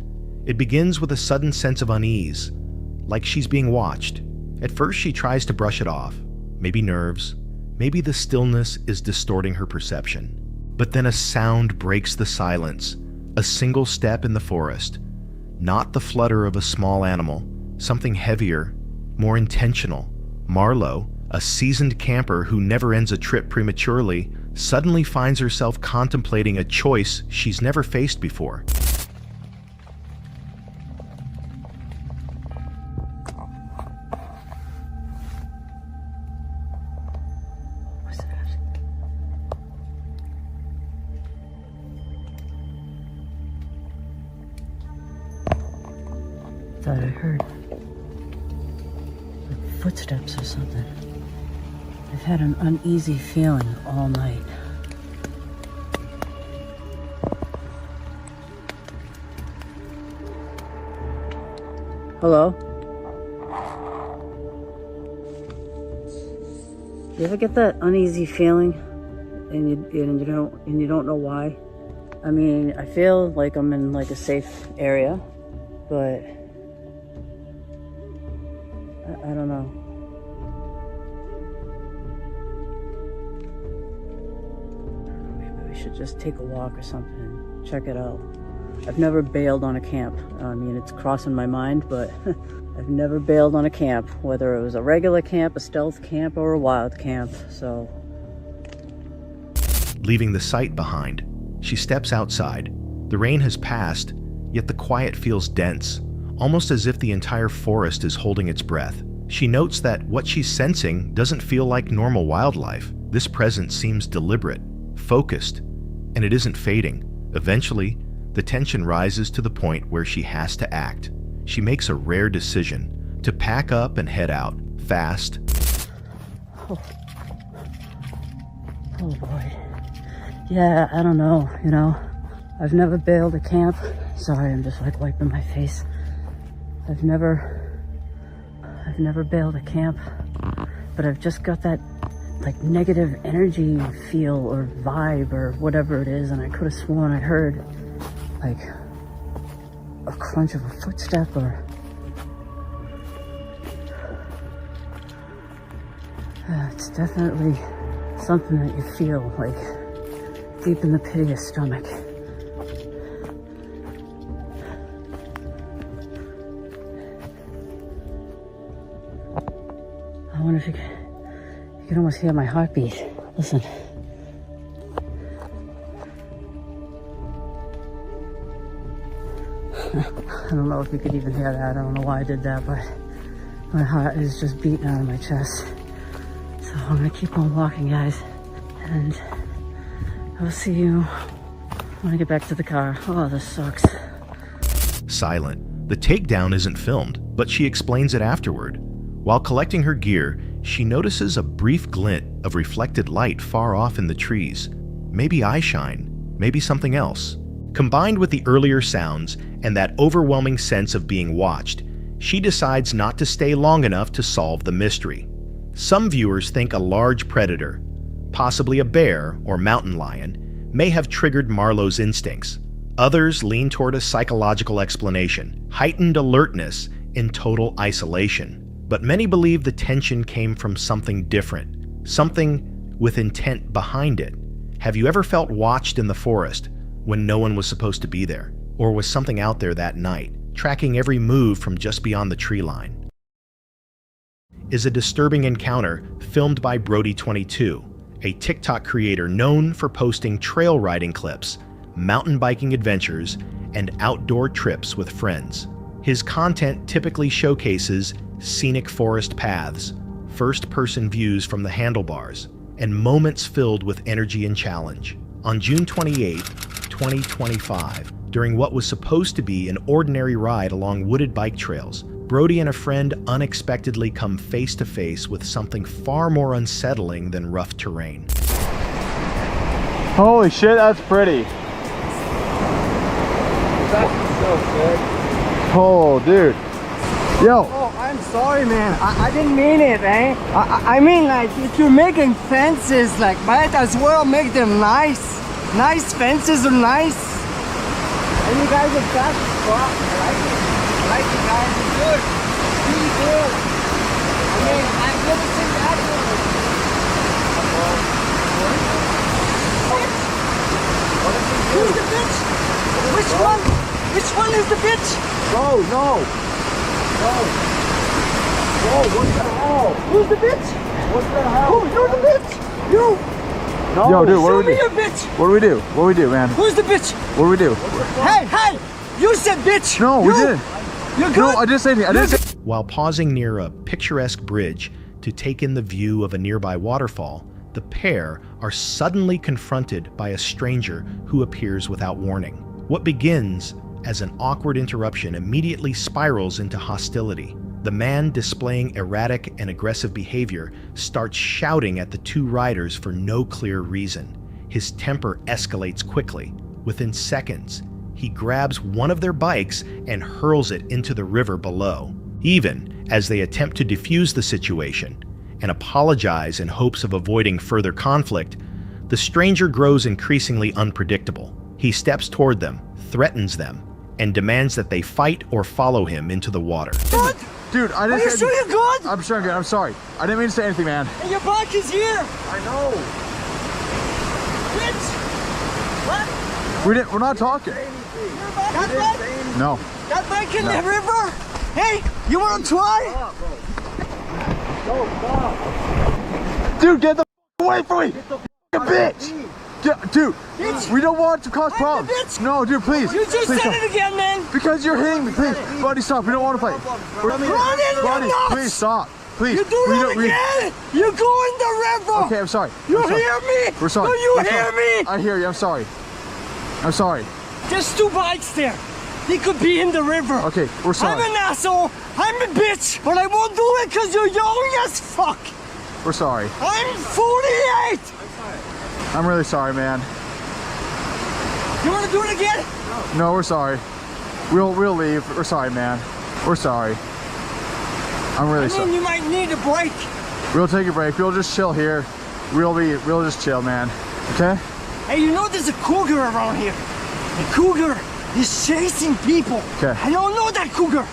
It begins with a sudden sense of unease, like she's being watched. At first, she tries to brush it off. Maybe nerves, maybe the stillness is distorting her perception. But then a sound breaks the silence, a single step in the forest. Not the flutter of a small animal, something heavier, more intentional. Marlowe, a seasoned camper who never ends a trip prematurely, suddenly finds herself contemplating a choice she's never faced before. What's that? Thought I heard like footsteps or something. I've had an uneasy feeling all night. Hello? You ever get that uneasy feeling and you don't know why? I mean, I feel like I'm in like a safe area, but I don't know. should just take a walk or something, check it out. I've never bailed on a camp. I mean, it's crossing my mind, but I've never bailed on a camp, whether it was a regular camp, a stealth camp, or a wild camp, so. Leaving the site behind, she steps outside. The rain has passed, yet the quiet feels dense, almost as if the entire forest is holding its breath. She notes that what she's sensing doesn't feel like normal wildlife. This presence seems deliberate, focused, and it isn't fading. Eventually, the tension rises to the point where she has to act. She makes a rare decision to pack up and head out, fast. Oh boy. Yeah, I don't know, you know. I've never bailed a camp. Sorry, I'm just like wiping my face. I've never bailed a camp, but I've just got that like negative energy feel or vibe or whatever it is, and I could have sworn I heard like a crunch of a footstep or it's definitely something that you feel like deep in the pit of your stomach. I wonder if you can almost hear my heartbeat. Listen. I don't know if you could even hear that. I don't know why I did that, but my heart is just beating out of my chest. So I'm gonna keep on walking, guys. And I'll see you when I get back to the car. Oh, this sucks. Silent. The takedown isn't filmed, but she explains it afterward. While collecting her gear, she notices a brief glint of reflected light far off in the trees. Maybe eye shine, maybe something else. Combined with the earlier sounds and that overwhelming sense of being watched, she decides not to stay long enough to solve the mystery. Some viewers think a large predator, possibly a bear or mountain lion, may have triggered Marlowe's instincts. Others lean toward a psychological explanation, heightened alertness in total isolation. But many believe the tension came from something different, something with intent behind it. Have you ever felt watched in the forest when no one was supposed to be there? Or was something out there that night, tracking every move from just beyond the tree line? Is a disturbing encounter filmed by Brody22, a TikTok creator known for posting trail riding clips, mountain biking adventures, and outdoor trips with friends. His content typically showcases scenic forest paths, first-person views from the handlebars, and moments filled with energy and challenge. On June 28, 2025, during what was supposed to be an ordinary ride along wooded bike trails, Brody and a friend unexpectedly come face to face with something far more unsettling than rough terrain. Holy shit, that's pretty. That's so sick. Oh, dude. Yo. Oh, I'm sorry, man. I didn't mean it, eh? I mean, like, if you're making fences, like, might as well make them nice. Nice fences are nice. And you guys are fast as fuck. I like it. I like you guys. It's good. Really good. I mean, I've never seen that one. Who's the bitch? Which one? Which one is the bitch? No, no. No. Whoa, what the hell? Who's the bitch? What the hell? Who? You're the bitch? You? No. Yo, dude, what do we do? Show me your bitch. What do we do? What do we do, man? Who's the bitch? What do we do? Hey, hey! You said bitch! No, we didn't. You're good? No, I didn't say anything. I didn't say. While pausing near a picturesque bridge to take in the view of a nearby waterfall, the pair are suddenly confronted by a stranger who appears without warning. What begins as an awkward interruption immediately spirals into hostility. The man, displaying erratic and aggressive behavior, starts shouting at the two riders for no clear reason. His temper escalates quickly. Within seconds, he grabs one of their bikes and hurls it into the river below. Even as they attempt to defuse the situation and apologize in hopes of avoiding further conflict, the stranger grows increasingly unpredictable. He steps toward them, threatens them, and demands that they fight or follow him into the water. What? Dude, I didn't Are you sure you're good? I'm sure I'm good. I'm sorry. I didn't mean to say anything, man. And your bike is here. I know. Bitch! We're not talking. No. That bike in the river? Hey, you wanna try? Dude, get the away from me! Bitch! Dude, we don't want to cause problems. No, dude, please. You just please said stop. it again, man. Because you're hitting me, please. Buddy, stop. We don't want to fight. Buddy, please stop. Please. You do that again. You go in the river. Okay, I'm sorry. You I'm sorry. hear me? We're sorry. Do you I'm hear sorry. me? I hear you. I'm sorry. I'm sorry. There's 2 bikes there. They could be in the river. Okay, we're sorry. I'm an asshole. I'm a bitch. But I won't do it because you're young as fuck. We're sorry. I'm 48. I'm really sorry, man. You want to do it again? No, we're sorry. We'll leave. We're sorry, man. We're sorry. I'm really sorry. You might need a break. We'll take a break. We'll just chill here. We'll just chill, man. Okay? Hey, you know there's a cougar around here. The cougar is chasing people. Okay. I don't know that cougar.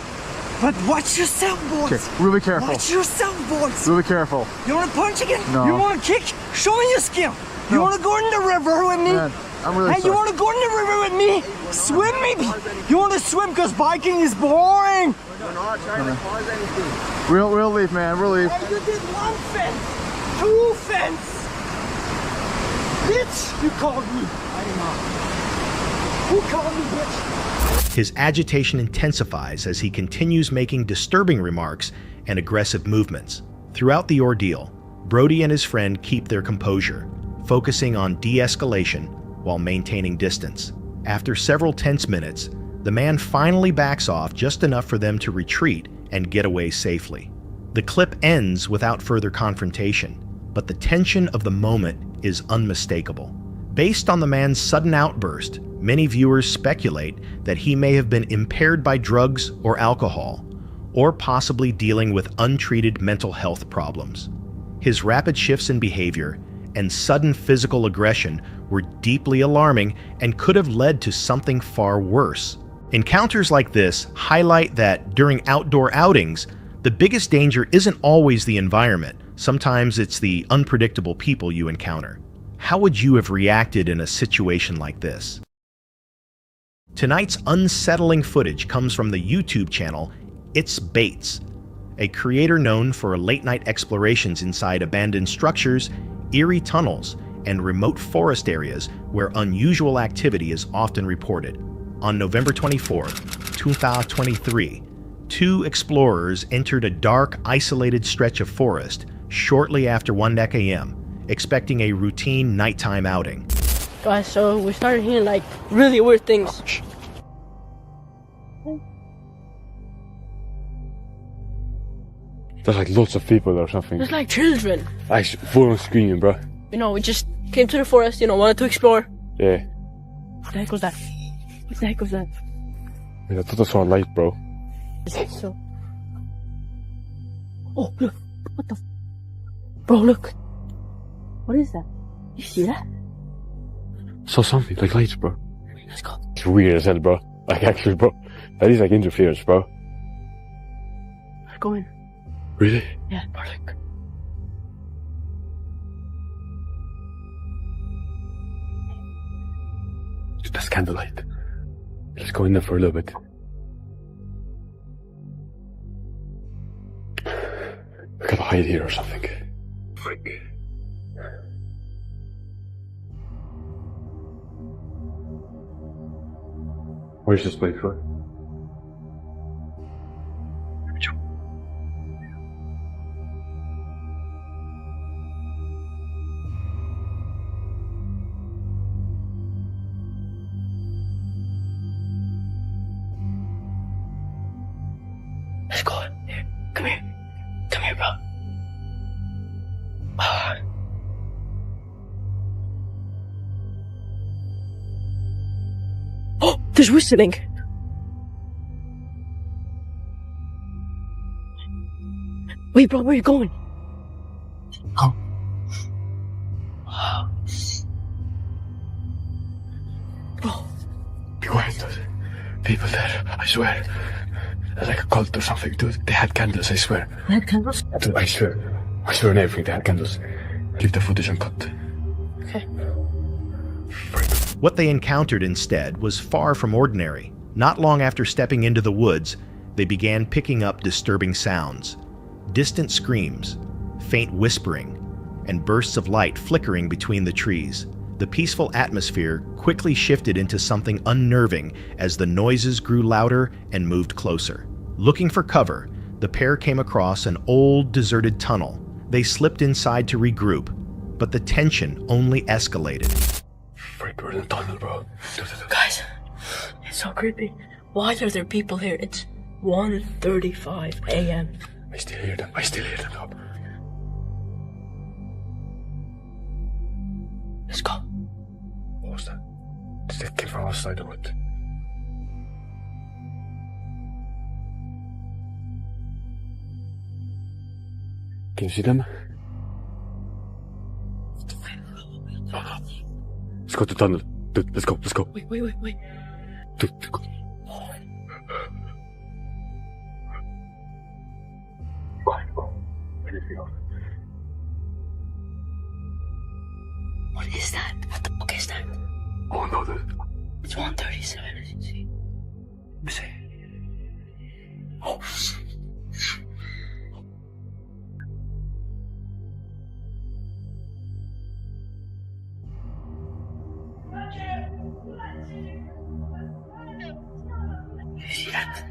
But watch yourself, boys. Okay, we'll be careful. Watch yourself, boys. We'll be careful. You want to punch again? No. You want to kick? Show me your skill. You want to go in the river with me? Man, I'm really Hey, sorry. you want to go in the river with me? Swim, maybe. You want to swim because biking is boring. We're not trying to cause anything. We'll leave, man. We'll leave. Hey, you did 1 fence, 2 fence. Bitch, you called me. I don't know. Who called me, bitch? His agitation intensifies as he continues making disturbing remarks and aggressive movements. Throughout the ordeal, Brody and his friend keep their composure, focusing on de-escalation while maintaining distance. After several tense minutes, the man finally backs off just enough for them to retreat and get away safely. The clip ends without further confrontation, but the tension of the moment is unmistakable. Based on the man's sudden outburst, many viewers speculate that he may have been impaired by drugs or alcohol, or possibly dealing with untreated mental health problems. His rapid shifts in behavior and sudden physical aggression were deeply alarming and could have led to something far worse. Encounters like this highlight that during outdoor outings, the biggest danger isn't always the environment. Sometimes it's the unpredictable people you encounter. How would you have reacted in a situation like this? Tonight's unsettling footage comes from the YouTube channel It's Bates, a creator known for late-night explorations inside abandoned structures, eerie tunnels, and remote forest areas where unusual activity is often reported. On November 24, 2023, 2 explorers entered a dark, isolated stretch of forest shortly after 1 a.m., expecting a routine nighttime outing. Guys, so we started hearing like really weird things. There's like lots of people or something. There's like children. Like full on screaming, bro. You know, we just came to the forest, you know, wanted to explore. Yeah. What the heck was that? What the heck was that? I thought I saw a light, bro. So. Oh, look. What the? Bro, look. What is that? You see that? Saw something, like lights, bro. Let's go. It's weird as hell, bro. Like actually, bro. That is like interference, bro. We're going. Really? Yeah, bro, look. That's candlelight. Let's go in there for a little bit. We gotta hide here or something. Freak. Where's this place, bro? Let's go. Here, come here. Come here, bro. Oh, there's whistling. Wait, bro, where are you going? Oh. Bro. Be quiet, dude. People there, I swear. They're like a cult or something, dude. They had candles, I swear. They had candles? Dude, I swear. I swear on everything, they had candles. Keep the footage uncut. Okay. Freak. What they encountered instead was far from ordinary. Not long after stepping into the woods, they began picking up disturbing sounds. Distant screams, faint whispering, and bursts of light flickering between the trees. The peaceful atmosphere quickly shifted into something unnerving as the noises grew louder and moved closer. Looking for cover, the pair came across an old, deserted tunnel. They slipped inside to regroup, but the tension only escalated. Freak, we're in the tunnel, bro. Guys, it's so creepy. Why are there people here? It's 1:35 a.m. I still hear them. Bro. Let's go. What was that? Did they came from outside or what? Can you see them? Let's go to the tunnel. Dude, let's go. Wait. Dude, go. Quiet, bro. Anything else? What is that? What the fuck is that? Oh no, dude. It's 1:37, as you see. Let me see. Oh, You see that?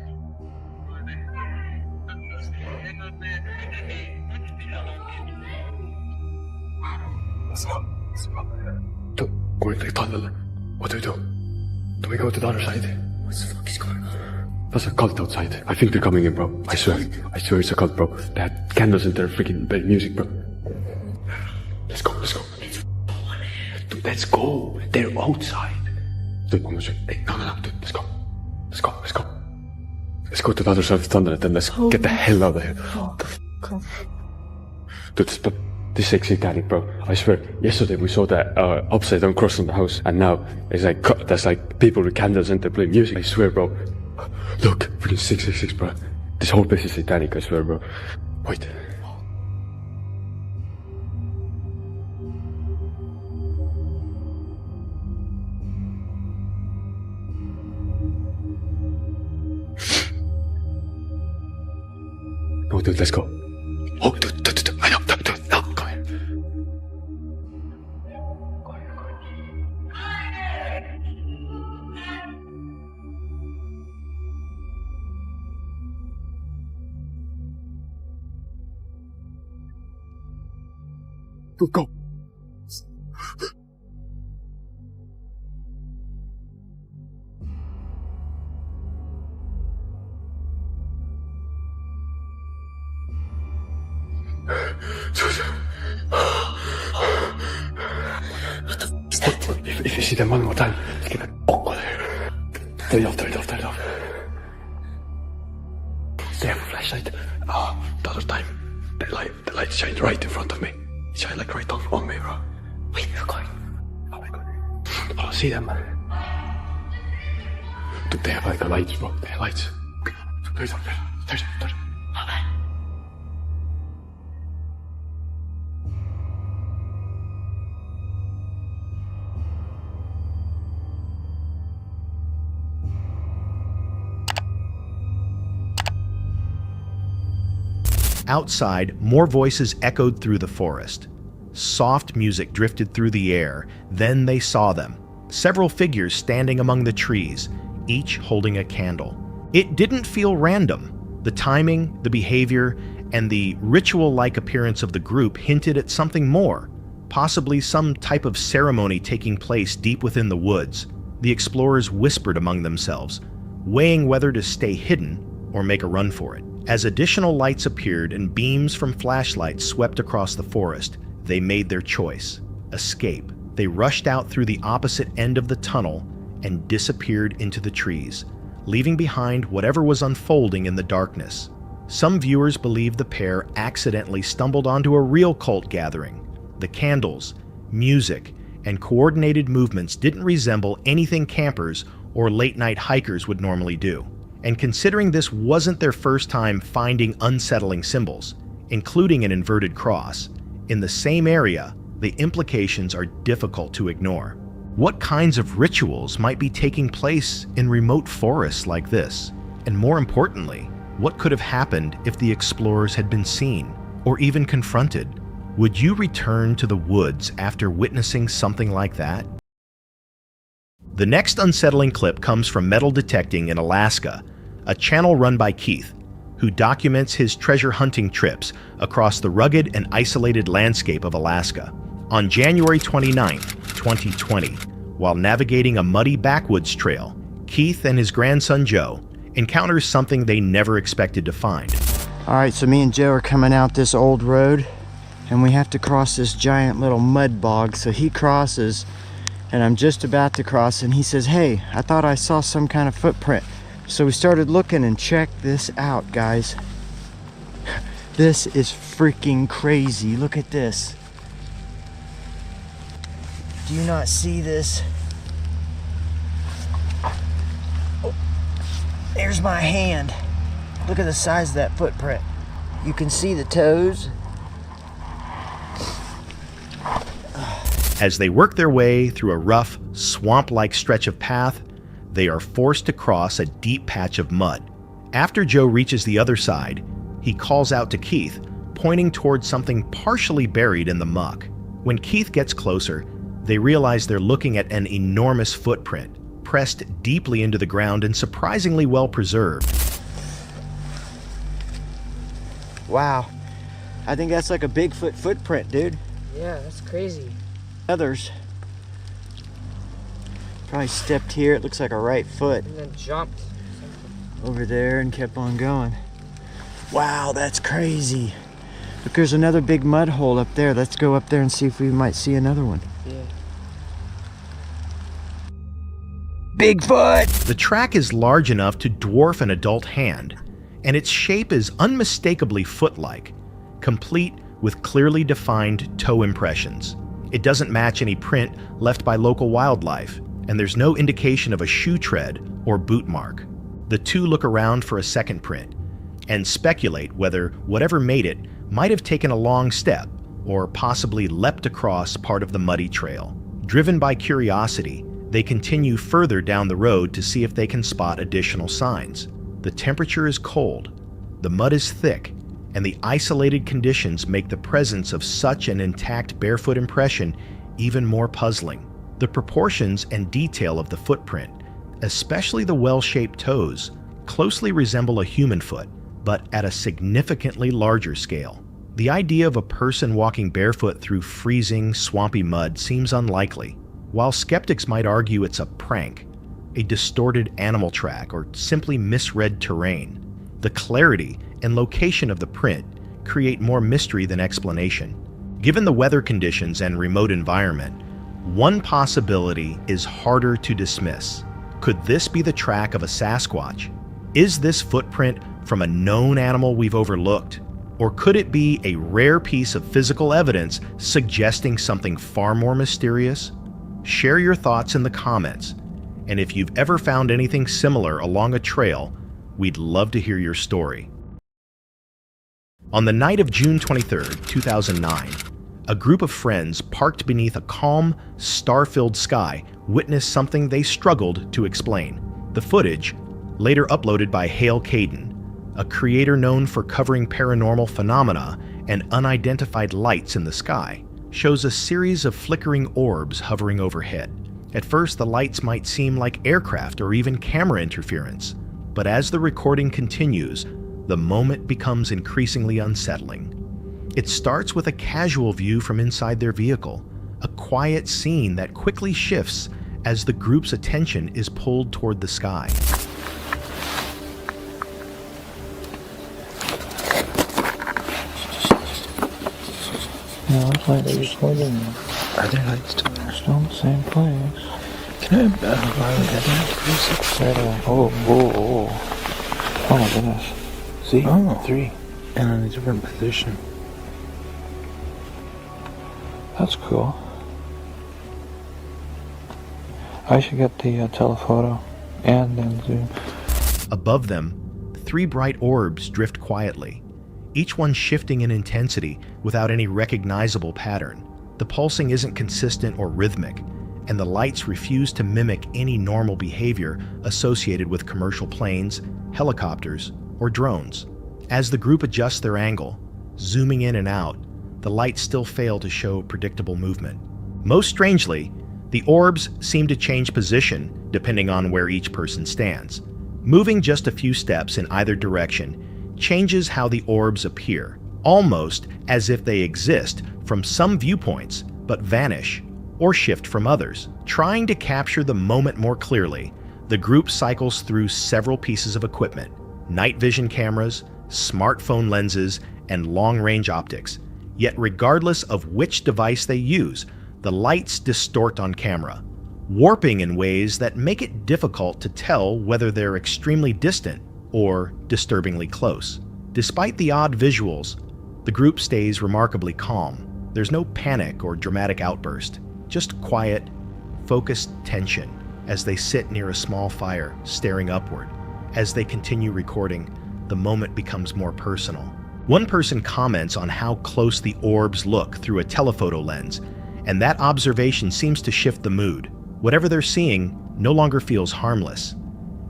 Let's go. Dude, we're in the tunnel. What do we do? Do we go to the other side? What the fuck is going on? There's a cult outside. I think they're coming in, bro. I swear it's a cult, bro. They had candles in their freaking bed music, bro. Let's go. Dude, let's go. They're outside. Dude, I'm not sure. Hey, no, dude, let's go. Let's go to the other side of the tunnel and then let's get the hell out of here. Dude, this is Satanic, bro. I swear, yesterday we saw that upside down cross on the house, and now it's like there's like people with candles and they play music. I swear, bro. Look, freaking 666, bro. This whole place is Satanic, I swear, bro. Wait. No, dude, let's go. Oh, dude, I know, dude, no, come here. Dude, go. If you see them one more time, let's get that fuck there. Turn it off. They have a flashlight. The other time, the light shined right in front of me. It shined like right on me, bro. Wait, we're going. Oh my god. I don't see them. Dude, they have like the lights, bro. They have lights. There's it. Okay. Outside, more voices echoed through the forest. Soft music drifted through the air. Then they saw them. Several figures standing among the trees, each holding a candle. It didn't feel random. The timing, the behavior, and the ritual-like appearance of the group hinted at something more, possibly some type of ceremony taking place deep within the woods. The explorers whispered among themselves, weighing whether to stay hidden or make a run for it. As additional lights appeared and beams from flashlights swept across the forest, they made their choice: escape. They rushed out through the opposite end of the tunnel and disappeared into the trees, leaving behind whatever was unfolding in the darkness. Some viewers believe the pair accidentally stumbled onto a real cult gathering. The candles, music, and coordinated movements didn't resemble anything campers or late-night hikers would normally do. And considering this wasn't their first time finding unsettling symbols, including an inverted cross, in the same area, the implications are difficult to ignore. What kinds of rituals might be taking place in remote forests like this? And more importantly, what could have happened if the explorers had been seen or even confronted? Would you return to the woods after witnessing something like that? The next unsettling clip comes from metal detecting in Alaska, a channel run by Keith, who documents his treasure hunting trips across the rugged and isolated landscape of Alaska. On January 29, 2020, while navigating a muddy backwoods trail, Keith and his grandson Joe encounters something they never expected to find. All right, so me and Joe are coming out this old road, and we have to cross this giant little mud bog. So he crosses, and I'm just about to cross, and he says, "Hey, I thought I saw some kind of footprint." So we started looking, and check this out, guys. This is freaking crazy. Look at this. Do you not see this? Oh, there's my hand. Look at the size of that footprint. You can see the toes. As they work their way through a rough, swamp-like stretch of path, they are forced to cross a deep patch of mud. After Joe reaches the other side, he calls out to Keith, pointing towards something partially buried in the muck. When Keith gets closer, they realize they're looking at an enormous footprint, pressed deeply into the ground and surprisingly well preserved. Wow. I think that's like a Bigfoot footprint, dude. Yeah, that's crazy. Others probably stepped here. It looks like a right foot. And then jumped. Over there and kept on going. Wow, that's crazy. Look, there's another big mud hole up there. Let's go up there and see if we might see another one. Yeah. Bigfoot! The track is large enough to dwarf an adult hand, and its shape is unmistakably foot-like, complete with clearly defined toe impressions. It doesn't match any print left by local wildlife, and there's no indication of a shoe tread or boot mark. The two look around for a second print and speculate whether whatever made it might have taken a long step or possibly leapt across part of the muddy trail. Driven by curiosity, they continue further down the road to see if they can spot additional signs. The temperature is cold, the mud is thick, and the isolated conditions make the presence of such an intact barefoot impression even more puzzling. The proportions and detail of the footprint, especially the well-shaped toes, closely resemble a human foot, but at a significantly larger scale. The idea of a person walking barefoot through freezing, swampy mud seems unlikely. While skeptics might argue it's a prank, a distorted animal track, or simply misread terrain, the clarity and location of the print create more mystery than explanation. Given the weather conditions and remote environment, one possibility is harder to dismiss. Could this be the track of a Sasquatch? Is this footprint from a known animal we've overlooked? Or could it be a rare piece of physical evidence suggesting something far more mysterious? Share your thoughts in the comments, and if you've ever found anything similar along a trail, we'd love to hear your story. On the night of June 23, 2009, a group of friends parked beneath a calm, star-filled sky witnessed something they struggled to explain. The footage, later uploaded by Hale Caden, a creator known for covering paranormal phenomena and unidentified lights in the sky, shows a series of flickering orbs hovering overhead. At first, the lights might seem like aircraft or even camera interference, but as the recording continues, the moment becomes increasingly unsettling. It starts with a casual view from inside their vehicle, a quiet scene that quickly shifts as the group's attention is pulled toward the sky. Yeah, looks like they're recording. Are there lights still there? Still in the same place. Can I borrow that? Oh my goodness. See? Oh. 3. And in a different position. That's cool. I should get the telephoto and then zoom. Above them, 3 bright orbs drift quietly, each one shifting in intensity without any recognizable pattern. The pulsing isn't consistent or rhythmic, and the lights refuse to mimic any normal behavior associated with commercial planes, helicopters, or drones. As the group adjusts their angle, zooming in and out, the lights still fail to show predictable movement. Most strangely, the orbs seem to change position depending on where each person stands. Moving just a few steps in either direction changes how the orbs appear, almost as if they exist from some viewpoints but vanish or shift from others. Trying to capture the moment more clearly, the group cycles through several pieces of equipment: night vision cameras, smartphone lenses, and long-range optics. Yet regardless of which device they use, the lights distort on camera, warping in ways that make it difficult to tell whether they're extremely distant or disturbingly close. Despite the odd visuals, the group stays remarkably calm. There's no panic or dramatic outburst, just quiet, focused tension as they sit near a small fire, staring upward. As they continue recording, the moment becomes more personal. One person comments on how close the orbs look through a telephoto lens, and that observation seems to shift the mood. Whatever they're seeing no longer feels harmless.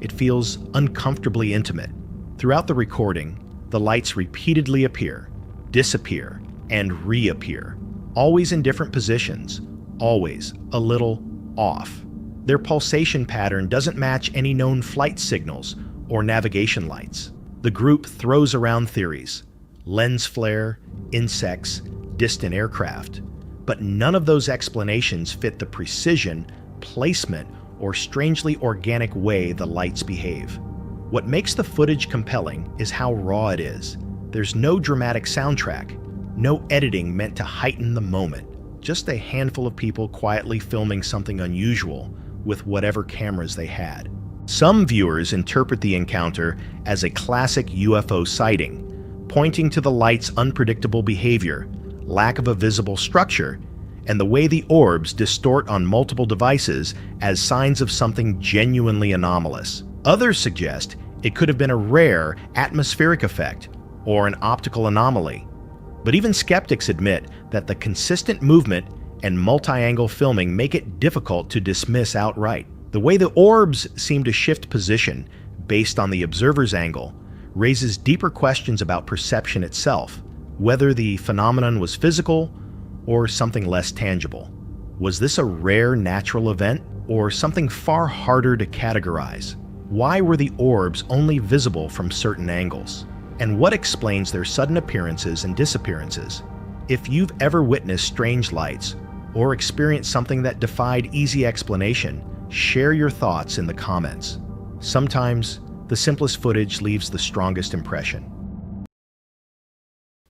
It feels uncomfortably intimate. Throughout the recording, the lights repeatedly appear, disappear, and reappear, always in different positions, always a little off. Their pulsation pattern doesn't match any known flight signals or navigation lights. The group throws around theories: lens flare, insects, distant aircraft. But none of those explanations fit the precision, placement, or strangely organic way the lights behave. What makes the footage compelling is how raw it is. There's no dramatic soundtrack, no editing meant to heighten the moment, just a handful of people quietly filming something unusual with whatever cameras they had. Some viewers interpret the encounter as a classic UFO sighting, pointing to the light's unpredictable behavior, lack of a visible structure, and the way the orbs distort on multiple devices as signs of something genuinely anomalous. Others suggest it could have been a rare atmospheric effect or an optical anomaly. But even skeptics admit that the consistent movement and multi-angle filming make it difficult to dismiss outright. The way the orbs seem to shift position based on the observer's angle raises deeper questions about perception itself, whether the phenomenon was physical or something less tangible. Was this a rare natural event or something far harder to categorize? Why were the orbs only visible from certain angles? And what explains their sudden appearances and disappearances? If you've ever witnessed strange lights or experienced something that defied easy explanation, share your thoughts in the comments. Sometimes the simplest footage leaves the strongest impression.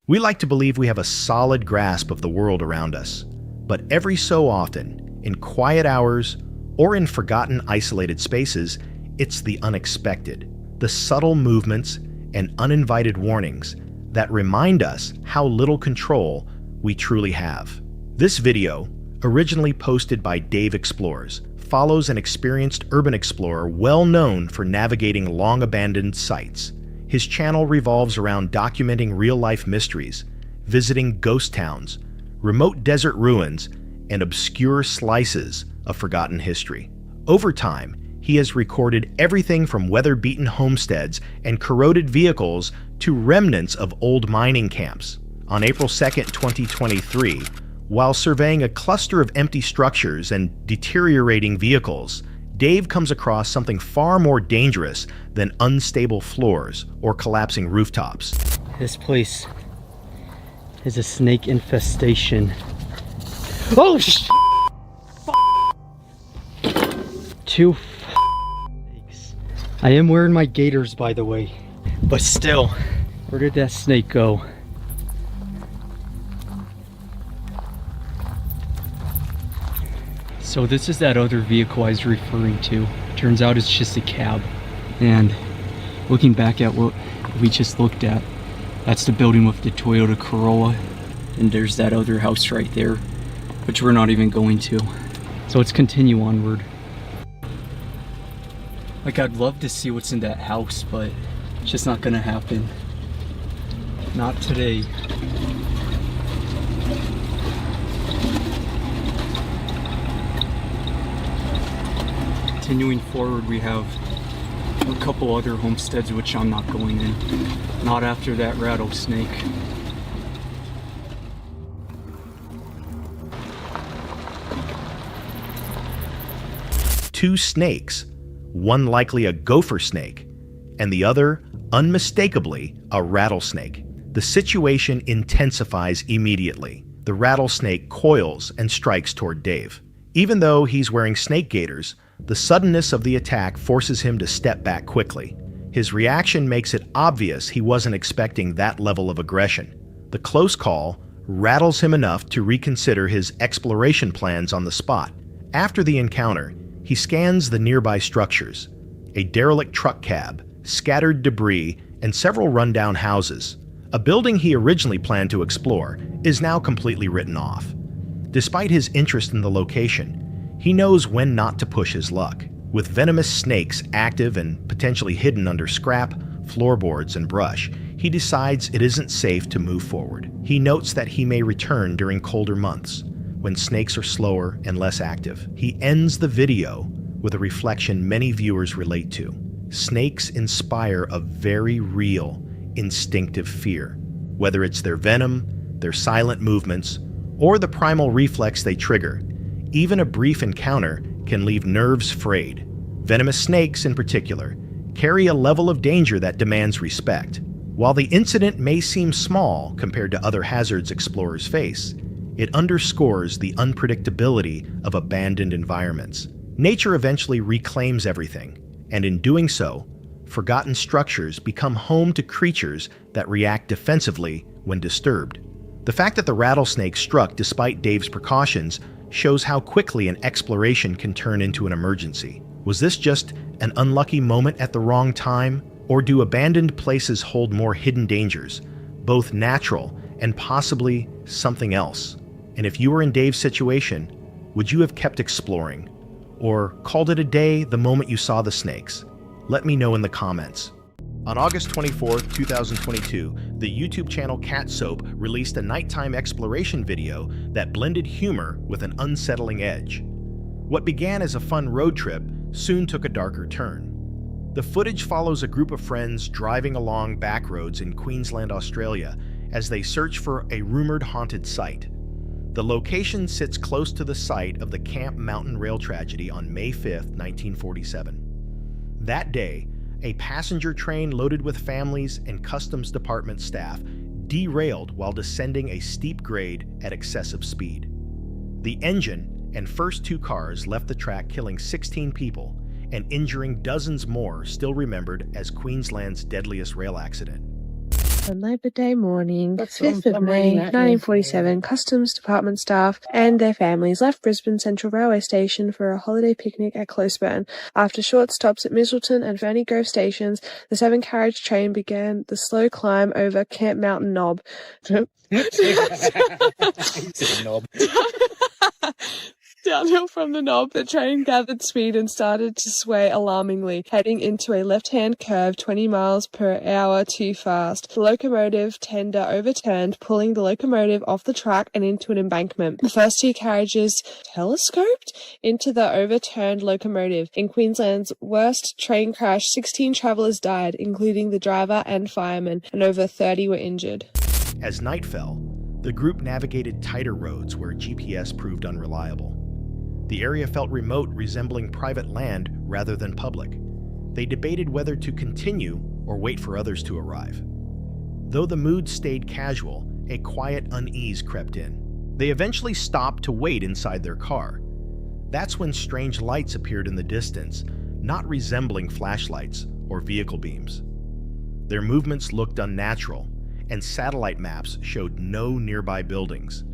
We like to believe we have a solid grasp of the world around us, but every so often, in quiet hours or in forgotten isolated spaces, it's the unexpected, the subtle movements and uninvited warnings that remind us how little control we truly have. This video, originally posted by Dave Explores, follows an experienced urban explorer well known for navigating long-abandoned sites. His channel revolves around documenting real-life mysteries, visiting ghost towns, remote desert ruins, and obscure slices of forgotten history. Over time, he has recorded everything from weather-beaten homesteads and corroded vehicles to remnants of old mining camps. On April 2nd, 2023, while surveying a cluster of empty structures and deteriorating vehicles, Dave comes across something far more dangerous than unstable floors or collapsing rooftops. This place is a snake infestation. Oh sh! Two snakes. I am wearing my gaiters, by the way, but still, where did that snake go? So this is that other vehicle I was referring to. Turns out it's just a cab. And looking back at what we just looked at, that's the building with the Toyota Corolla. And there's that other house right there, which we're not even going to. So let's continue onward. Like, I'd love to see what's in that house, but it's just not gonna happen. Not today. continuing forward, we have a couple other homesteads which I'm not going in. Not after that rattlesnake. Two snakes, one likely a gopher snake, and the other unmistakably a rattlesnake. The situation intensifies immediately. The rattlesnake coils and strikes toward Dave. Even though he's wearing snake gaiters, the suddenness of the attack forces him to step back quickly. His reaction makes it obvious he wasn't expecting that level of aggression. The close call rattles him enough to reconsider his exploration plans on the spot. After the encounter, he scans the nearby structures: a derelict truck cab, scattered debris, and several rundown houses. A building he originally planned to explore is now completely written off. Despite his interest in the location, he knows when not to push his luck. With venomous snakes active and potentially hidden under scrap, floorboards, and brush, he decides it isn't safe to move forward. He notes that he may return during colder months, when snakes are slower and less active. He ends the video with a reflection many viewers relate to. Snakes inspire a very real, instinctive fear. Whether it's their venom, their silent movements, or the primal reflex they trigger, even a brief encounter can leave nerves frayed. Venomous snakes, in particular, carry a level of danger that demands respect. While the incident may seem small compared to other hazards explorers face, it underscores the unpredictability of abandoned environments. Nature eventually reclaims everything, and in doing so, forgotten structures become home to creatures that react defensively when disturbed. The fact that the rattlesnake struck despite Dave's precautions shows how quickly an exploration can turn into an emergency. Was this just an unlucky moment at the wrong time, or do abandoned places hold more hidden dangers, both natural and possibly something else? And if you were in Dave's situation, would you have kept exploring, or called it a day the moment you saw the snakes? Let me know in the comments. On August 24, 2022, the YouTube channel Cat Soap released a nighttime exploration video that blended humor with an unsettling edge. What began as a fun road trip soon took a darker turn. The footage follows a group of friends driving along back roads in Queensland, Australia, as they search for a rumored haunted site. The location sits close to the site of the Camp Mountain rail tragedy on May 5, 1947. That day, a passenger train loaded with families and customs department staff derailed while descending a steep grade at excessive speed. The engine and first two cars left the track, killing 16 people and injuring dozens more, still remembered as Queensland's deadliest rail accident. On Labor Day morning, 5th of May 1947, Customs Department staff and their families left Brisbane Central Railway Station for a holiday picnic at Closeburn. After short stops at Middleton and Ferny Grove stations, the 7-carriage train began the slow climb over Camp Mountain Knob. Downhill from the knob, the train gathered speed and started to sway alarmingly, heading into a left-hand curve 20 miles per hour too fast. The locomotive tender overturned, pulling the locomotive off the track and into an embankment. The first two carriages telescoped into the overturned locomotive. In Queensland's worst train crash, 16 travellers died, including the driver and fireman, and over 30 were injured. As night fell, the group navigated tighter roads where GPS proved unreliable. The area felt remote, resembling private land rather than public. They debated whether to continue or wait for others to arrive. Though the mood stayed casual, a quiet unease crept in. They eventually stopped to wait inside their car. That's when strange lights appeared in the distance, not resembling flashlights or vehicle beams. Their movements looked unnatural, and satellite maps showed no nearby buildings.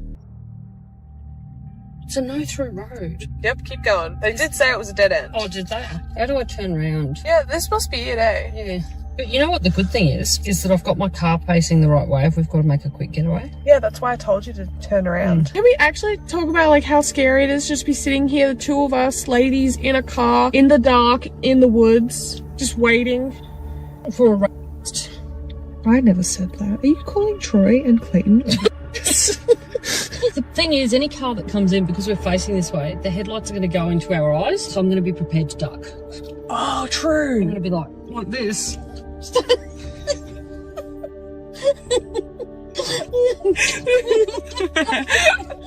It's a no-through road. Yep, keep going. They did say it was a dead end. Oh, did they? How do I turn around? Yeah, this must be it, eh? Yeah. But you know what the good thing is that I've got my car facing the right way if we've got to make a quick getaway. Yeah, that's why I told you to turn around. Can we actually talk about like how scary it is just to be sitting here, the two of us ladies in a car, in the dark, in the woods, just waiting for a rest? I never said that. Are you calling Troy and Clayton? the thing is, any car that comes in, because we're facing this way, the headlights are going to go into our eyes, so I'm going to be prepared to duck. Oh, true. I'm going to be like this.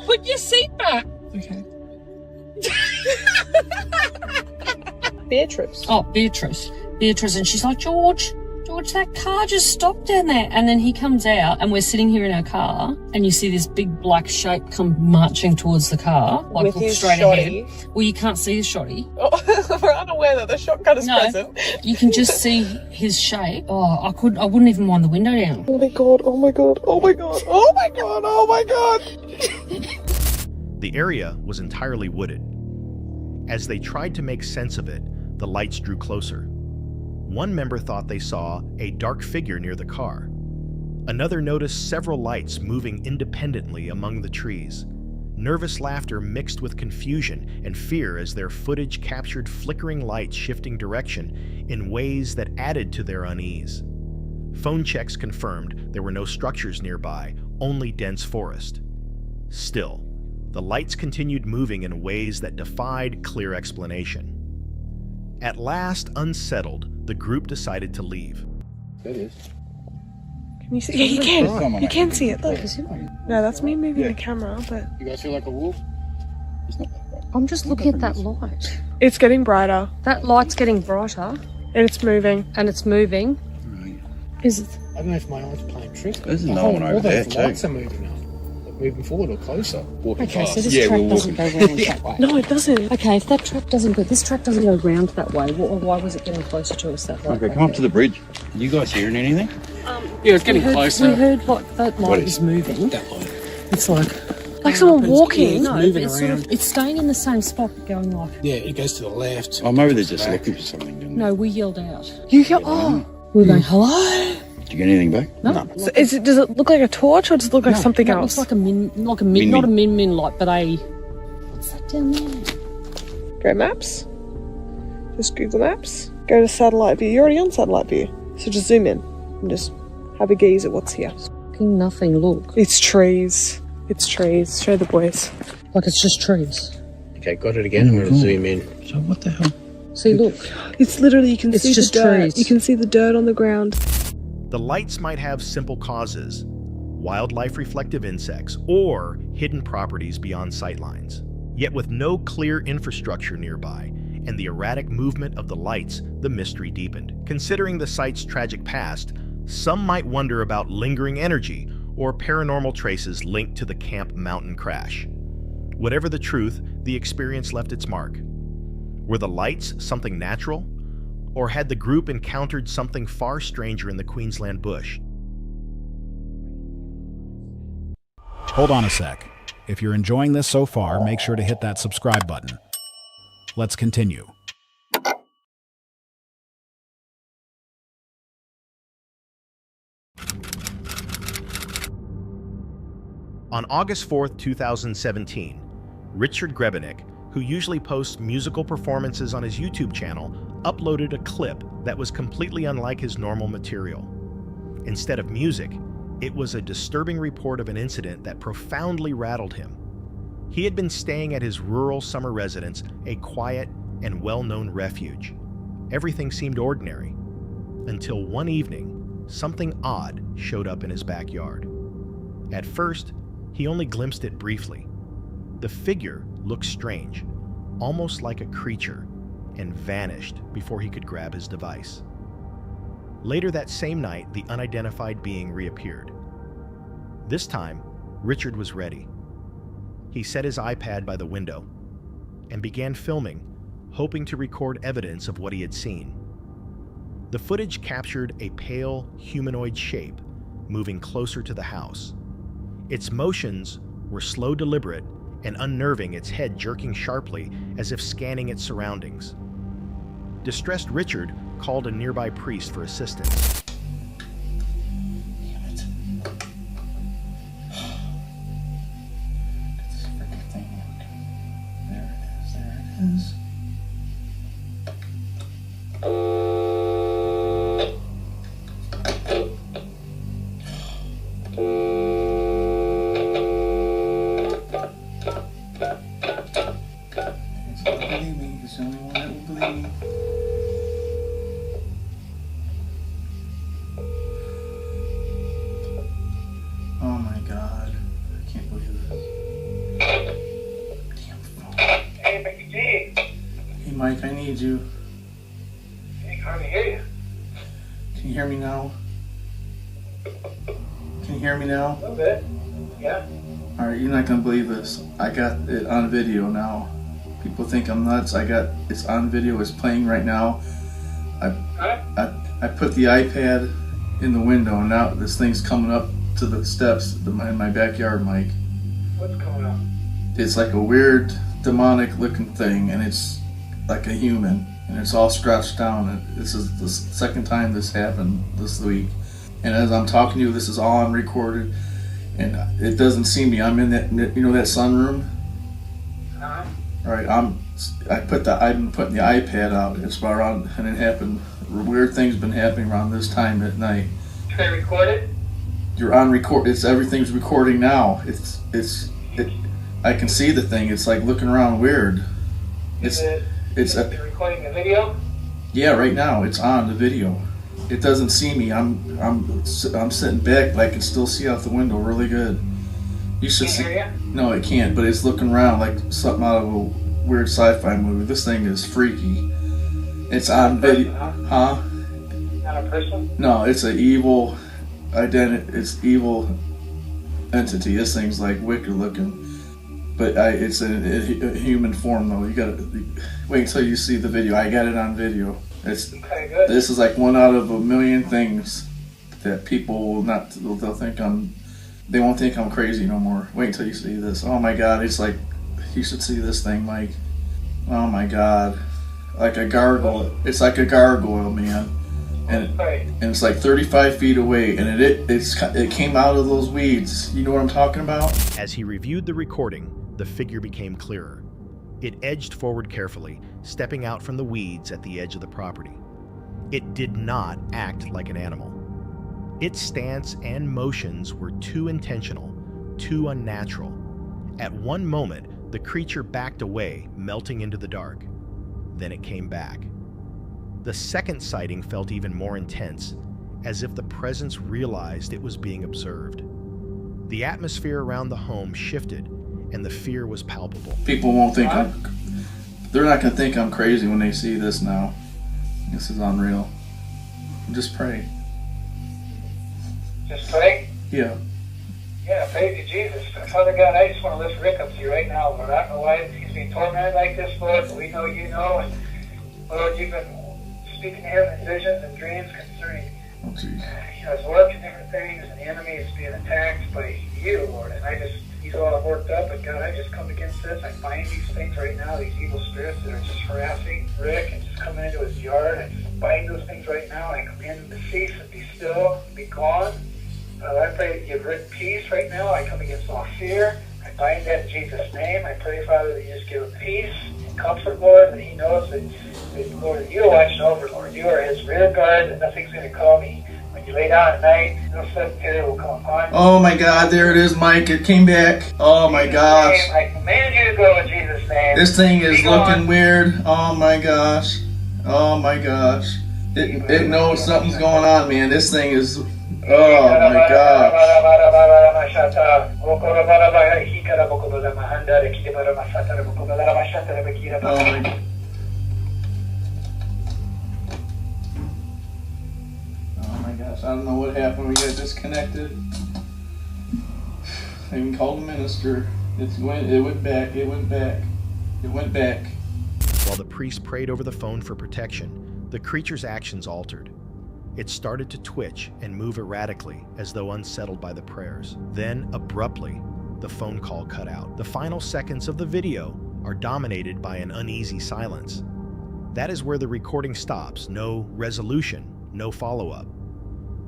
Put your seat back. Okay. Beatrice. Oh, Beatrice. Beatrice, and she's like, George, that car just stopped down there. And then he comes out, and we're sitting here in our car, and you see this big black shape come marching towards the car, like with his straight shoddy. ahead. Well, you can't see his shoddy. Oh, we're unaware that the shotgun is present. You can just see his shape. Oh, I wouldn't even wind the window down. Oh my god, oh my god, oh my god, oh my god, oh my god. The area was entirely wooded. As they tried to make sense of it, the lights drew closer. One member thought they saw a dark figure near the car. Another noticed several lights moving independently among the trees. Nervous laughter mixed with confusion and fear as their footage captured flickering lights shifting direction in ways that added to their unease. Phone checks confirmed there were no structures nearby, only dense forest. Still, the lights continued moving in ways that defied clear explanation. At last, unsettled, the group decided to leave. Can you see? Yeah, you can. You can see it. Look. No, that's me moving the camera, but You guys feel like a wolf? I'm just looking at that light. it's getting brighter That light's getting brighter, and it's moving. and it's moving. Is it? I don't know if my eyes are playing tricks. There's another one over there too. Lights are moving now. Moving forward or closer. Okay, so this track doesn't go round that way. No, it doesn't. Okay, if that track doesn't go, this track doesn't go round that way. Why was it getting closer to us that way? Okay, come up to the bridge. Are you guys hearing anything? Yeah, it's getting closer. We heard what that light What is is- moving. That light. It's like Someone walking. no, but moving it's sort around. of, it's staying in the same spot, but going like. Yeah, it goes to the left. Oh, maybe they're just looking for something, don't they? No, we yelled out. You hear? Oh. We were going hello. Did you get anything back? No, So does it look like a torch or does it look like something that else? looks like a min, Min-min. not a min light, but a. What's that down there? Go maps. Just Google Maps. Go to satellite view. You're already on satellite view. So just zoom in and just have a gaze at what's here. Fucking nothing. Look, It's trees. It's trees. Show the boys. like it's just trees. Okay, got it again. I'm going to zoom in. So what the hell? See, look. It's literally, you can It's see just the dirt. trees. You can see the dirt on the ground. The lights might have simple causes, wildlife reflective insects, or hidden properties beyond sightlines. Yet with no clear infrastructure nearby and the erratic movement of the lights, the mystery deepened. Considering the site's tragic past, some might wonder about lingering energy or paranormal traces linked to the Camp Mountain crash. Whatever the truth, the experience left its mark. Were the lights something natural? Or had the group encountered something far stranger in the Queensland bush? Hold on a sec. If you're enjoying this so far, make sure to hit that subscribe button. Let's continue. On August 4th, 2017, Richard Grebenik, who usually posts musical performances on his YouTube channel, uploaded a clip that was completely unlike his normal material. Instead of music, it was a disturbing report of an incident that profoundly rattled him. He had been staying at his rural summer residence, a quiet and well-known refuge. Everything seemed ordinary, until one evening, something odd showed up in his backyard. At first, he only glimpsed it briefly. The figure looked strange, almost like a creature, and vanished before he could grab his device. Later that same night, the unidentified being reappeared. This time, Richard was ready. He set his iPad by the window and began filming, hoping to record evidence of what he had seen. The footage captured a pale, humanoid shape moving closer to the house. Its motions were slow, deliberate, and unnerving, its head jerking sharply as if scanning its surroundings. Distressed Richard called a nearby priest for assistance. Did you? I can hardly hear you. Can you hear me now? Can you hear me now? A little bit. Yeah. Alright, you're not gonna believe this. I got it on video now. People think I'm nuts. It's on video, it's playing right now. I put the iPad in the window and now this thing's coming up to the steps in my backyard, Mike. What's coming up? It's like a weird demonic looking thing and it's like a human and it's all scratched down. And this is the second time this happened this week. And as I'm talking to you, this is all on recorded and it doesn't see me. I'm in that, you know, that sunroom? Uh-huh. All right, I've been putting the iPad out. It's about around, and it happened. Weird things been happening around this time at night. Can I record it? You're on record. Everything's recording now. I can see the thing. It's like looking around weird. You're recording the video? Yeah, right now it's on the video. It doesn't see me. I'm sitting back, but I can still see out the window really good. You should see. Hear you? No, it can't. But it's looking around like something out of a weird sci-fi movie. This thing is freaky. It's on video. Huh? Not a person? No, it's an evil identity. It's evil entity. This thing's like wicked looking. But it's a human form though. You gotta wait until you see the video. I got it on video. Okay, good. This is like one out of a million things that people will not. They'll think they won't think I'm crazy no more. Wait until you see this. Oh my God! It's like you should see this thing, Mike. Oh my God! Like a gargoyle. It's like a gargoyle, man. And it's like 35 feet away, and it came out of those weeds. You know what I'm talking about? As he reviewed the recording, the figure became clearer. It edged forward carefully, stepping out from the weeds at the edge of the property. It did not act like an animal. Its stance and motions were too intentional, too unnatural. At one moment, the creature backed away, melting into the dark. Then it came back. The second sighting felt even more intense, as if the presence realized it was being observed. The atmosphere around the home shifted, and the fear was palpable. People won't think they're not gonna think I'm crazy when they see this now. This is unreal. Just pray. Just pray? Yeah. Yeah, pray to Jesus. Father God, I just want to lift Rick up to you right now, Lord. I don't know why he's being tormented like this, Lord, but we know you know. And Lord, you've been speaking to him in visions and dreams concerning his work and different things, and the enemy is being attacked by you, Lord. And he's all worked up, but God, I just come against this. I bind these things right now, these evil spirits that are just harassing Rick and just coming into his yard. I just bind those things right now. I command them to cease and be still, be gone. I pray that you give Rick peace right now. I come against all fear. I bind that in Jesus' name. I pray, Father, that you just give him peace and comfort, Lord, that he knows that Lord, that you're watching over, Lord. You are his rear guard, and nothing's going to call me. When you lay down at night, no sudden terror will come upon you. Oh my God, there it is, Mike. It came back. Oh my gosh. I command you to go in Jesus' name. This thing is looking weird. Oh my gosh. Oh my gosh. It knows something's going on, man. This thing is... Oh my gosh. Oh my... I don't know what happened. We got disconnected. I even called the minister. It went back. It went back. It went back. While the priest prayed over the phone for protection, the creature's actions altered. It started to twitch and move erratically, as though unsettled by the prayers. Then, abruptly, the phone call cut out. The final seconds of the video are dominated by an uneasy silence. That is where the recording stops. No resolution, no follow-up.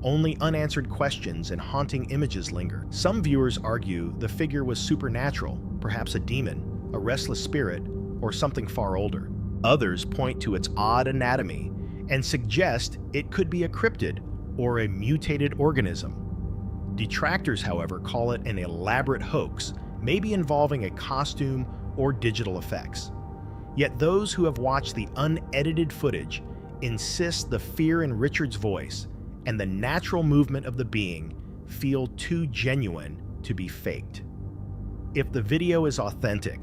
Only unanswered questions and haunting images linger. Some viewers argue the figure was supernatural, perhaps a demon, a restless spirit, or something far older. Others point to its odd anatomy and suggest it could be a cryptid or a mutated organism. Detractors, however, call it an elaborate hoax, maybe involving a costume or digital effects. Yet those who have watched the unedited footage insist the fear in Richard's voice and the natural movement of the being feel too genuine to be faked. If the video is authentic,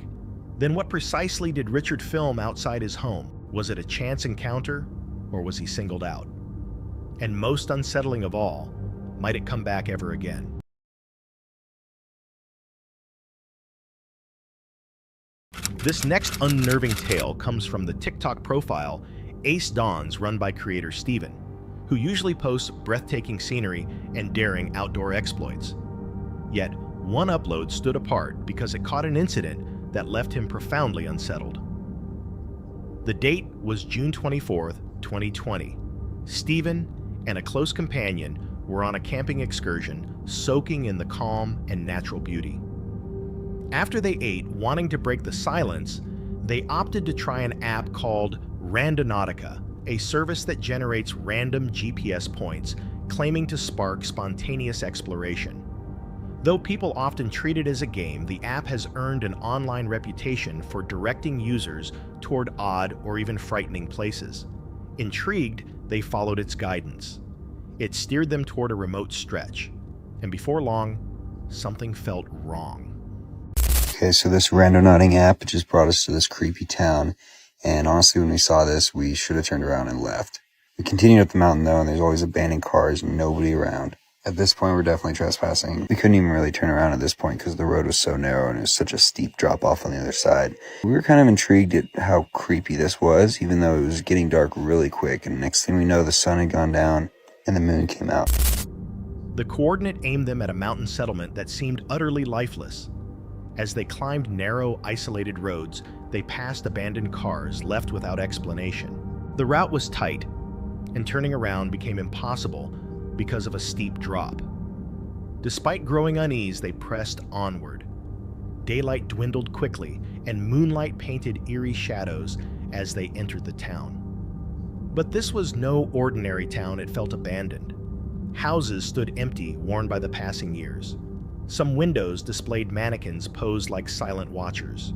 then what precisely did Richard film outside his home? Was it a chance encounter, or was he singled out? And most unsettling of all, might it come back ever again? This next unnerving tale comes from the TikTok profile Ace Dawns, run by creator Steven, who usually posts breathtaking scenery and daring outdoor exploits. Yet, one upload stood apart because it caught an incident that left him profoundly unsettled. The date was June 24th, 2020. Steven and a close companion were on a camping excursion, soaking in the calm and natural beauty. After they ate, wanting to break the silence, they opted to try an app called Randonautica, a service that generates random GPS points, claiming to spark spontaneous exploration. Though people often treat it as a game, the app has earned an online reputation for directing users toward odd or even frightening places. Intrigued, they followed its guidance. It steered them toward a remote stretch, and before long, something felt wrong. Okay, so this randonauting app just brought us to this creepy town, and honestly, when we saw this, we should have turned around and left. We continued up the mountain though, and there's always abandoned cars and nobody around. At this point, we're definitely trespassing. We couldn't even really turn around at this point because the road was so narrow and it was such a steep drop off on the other side. We were kind of intrigued at how creepy this was, even though it was getting dark really quick, and next thing we know, the sun had gone down and the moon came out. The coordinate aimed them at a mountain settlement that seemed utterly lifeless. As they climbed narrow, isolated roads, they passed abandoned cars left without explanation. The route was tight, and turning around became impossible because of a steep drop. Despite growing unease, they pressed onward. Daylight dwindled quickly, and moonlight painted eerie shadows as they entered the town. But this was no ordinary town. It felt abandoned. Houses stood empty, worn by the passing years. Some windows displayed mannequins posed like silent watchers.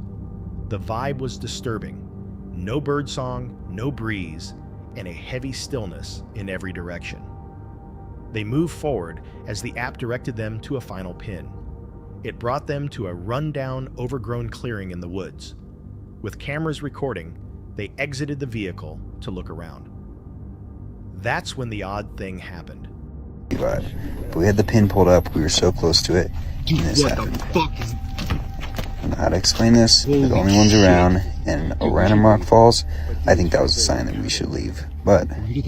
The vibe was disturbing. No birdsong, no breeze, and a heavy stillness in every direction. They moved forward as the app directed them to a final pin. It brought them to a rundown, overgrown clearing in the woods. With cameras recording, they exited the vehicle to look around. That's when the odd thing happened. But we had the pin pulled up, we were so close to it, and this happened. Fuck is... I don't know how to explain this. We're the only ones around, and a random rock falls. I think that was a sign that we should leave. But we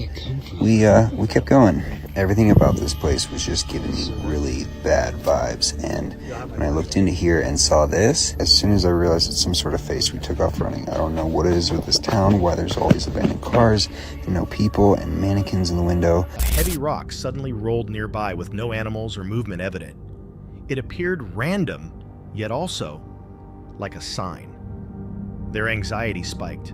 kept going. Everything about this place was just giving me really bad vibes, and when I looked into here and saw this, as soon as I realized it's some sort of face, we took off running. I don't know what it is with this town, why there's always abandoned cars, and no people, and mannequins in the window. A heavy rock suddenly rolled nearby with no animals or movement evident. It appeared random, yet also like a sign. Their anxiety spiked.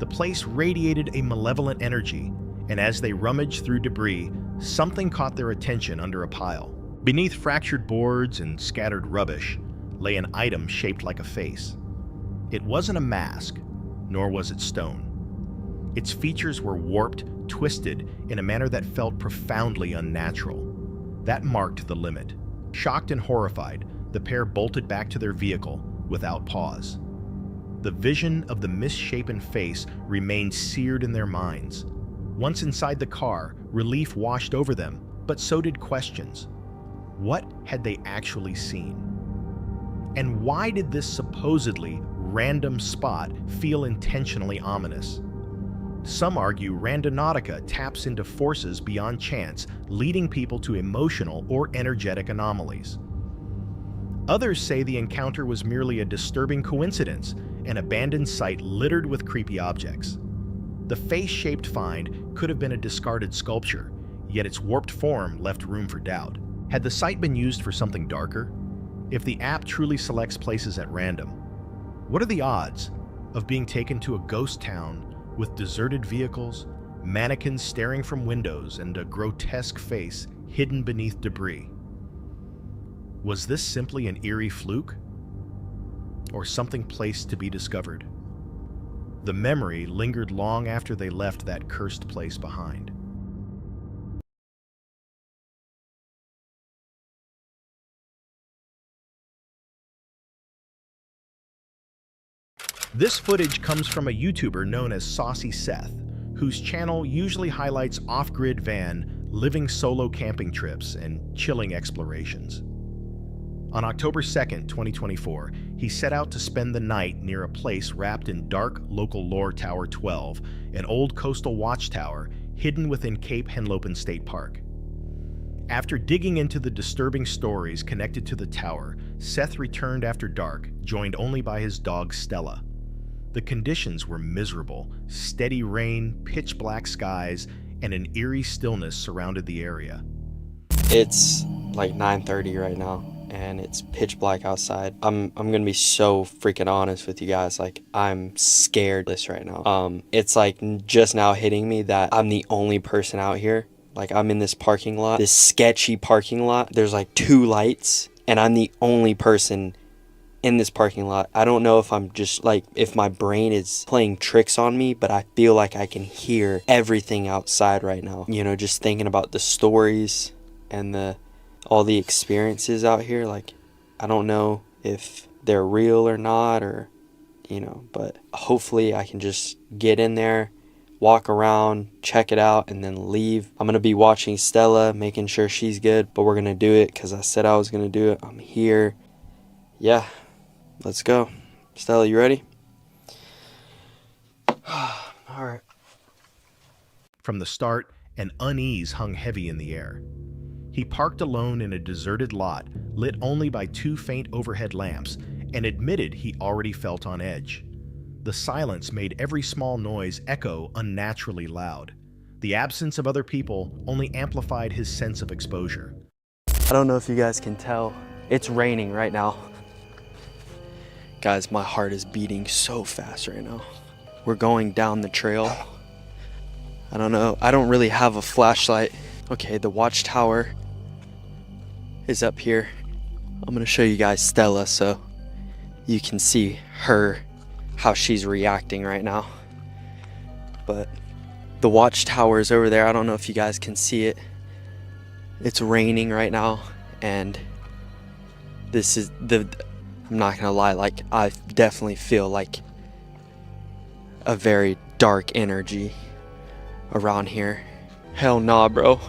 The place radiated a malevolent energy, and as they rummaged through debris, something caught their attention under a pile. Beneath fractured boards and scattered rubbish lay an item shaped like a face. It wasn't a mask, nor was it stone. Its features were warped, twisted in a manner that felt profoundly unnatural. That marked the limit. Shocked and horrified, the pair bolted back to their vehicle without pause. The vision of the misshapen face remained seared in their minds. Once inside the car, relief washed over them, but so did questions. What had they actually seen? And why did this supposedly random spot feel intentionally ominous? Some argue Randonautica taps into forces beyond chance, leading people to emotional or energetic anomalies. Others say the encounter was merely a disturbing coincidence, an abandoned site littered with creepy objects. The face-shaped find could have been a discarded sculpture, yet its warped form left room for doubt. Had the site been used for something darker? If the app truly selects places at random, what are the odds of being taken to a ghost town with deserted vehicles, mannequins staring from windows, and a grotesque face hidden beneath debris? Was this simply an eerie fluke? Or something placed to be discovered? The memory lingered long after they left that cursed place behind. This footage comes from a YouTuber known as Saucy Seth, whose channel usually highlights off-grid van, living solo camping trips, and chilling explorations. On October 2nd, 2024, he set out to spend the night near a place wrapped in dark local lore Tower 12, an old coastal watchtower hidden within Cape Henlopen State Park. After digging into the disturbing stories connected to the tower, Seth returned after dark, joined only by his dog Stella. The conditions were miserable. Steady rain, pitch black skies, and an eerie stillness surrounded the area. It's like 9:30 right now, and it's pitch black outside. I'm gonna be so freaking honest with you guys. Like, I'm scared this right now. It's like just now hitting me that I'm the only person out here. Like, I'm in this parking lot, this sketchy parking lot. There's like 2 lights, and I'm the only person in this parking lot. I don't know if I'm just like, if my brain is playing tricks on me, but I feel like I can hear everything outside right now. You know, just thinking about the stories and all the experiences out here. Like, I don't know if they're real or not, or, you know, but hopefully I can just get in there, walk around, check it out, and then leave. I'm gonna be watching Stella, making sure she's good, but we're gonna do it because I said I was gonna do it. I'm here. Yeah, let's go. Stella, you ready? All right. From the start, an unease hung heavy in the air. He parked alone in a deserted lot, lit only by 2 faint overhead lamps, and admitted he already felt on edge. The silence made every small noise echo unnaturally loud. The absence of other people only amplified his sense of exposure. I don't know if you guys can tell. It's raining right now. Guys, my heart is beating so fast right now. We're going down the trail. I don't know. I don't really have a flashlight. Okay, the watchtower is up here. I'm gonna show you guys Stella so you can see her, how she's reacting right now. But the watchtower is over there. I don't know if you guys can see it. It's raining right now, and this is I'm not gonna lie, like, I definitely feel like a very dark energy around here. Hell nah, bro.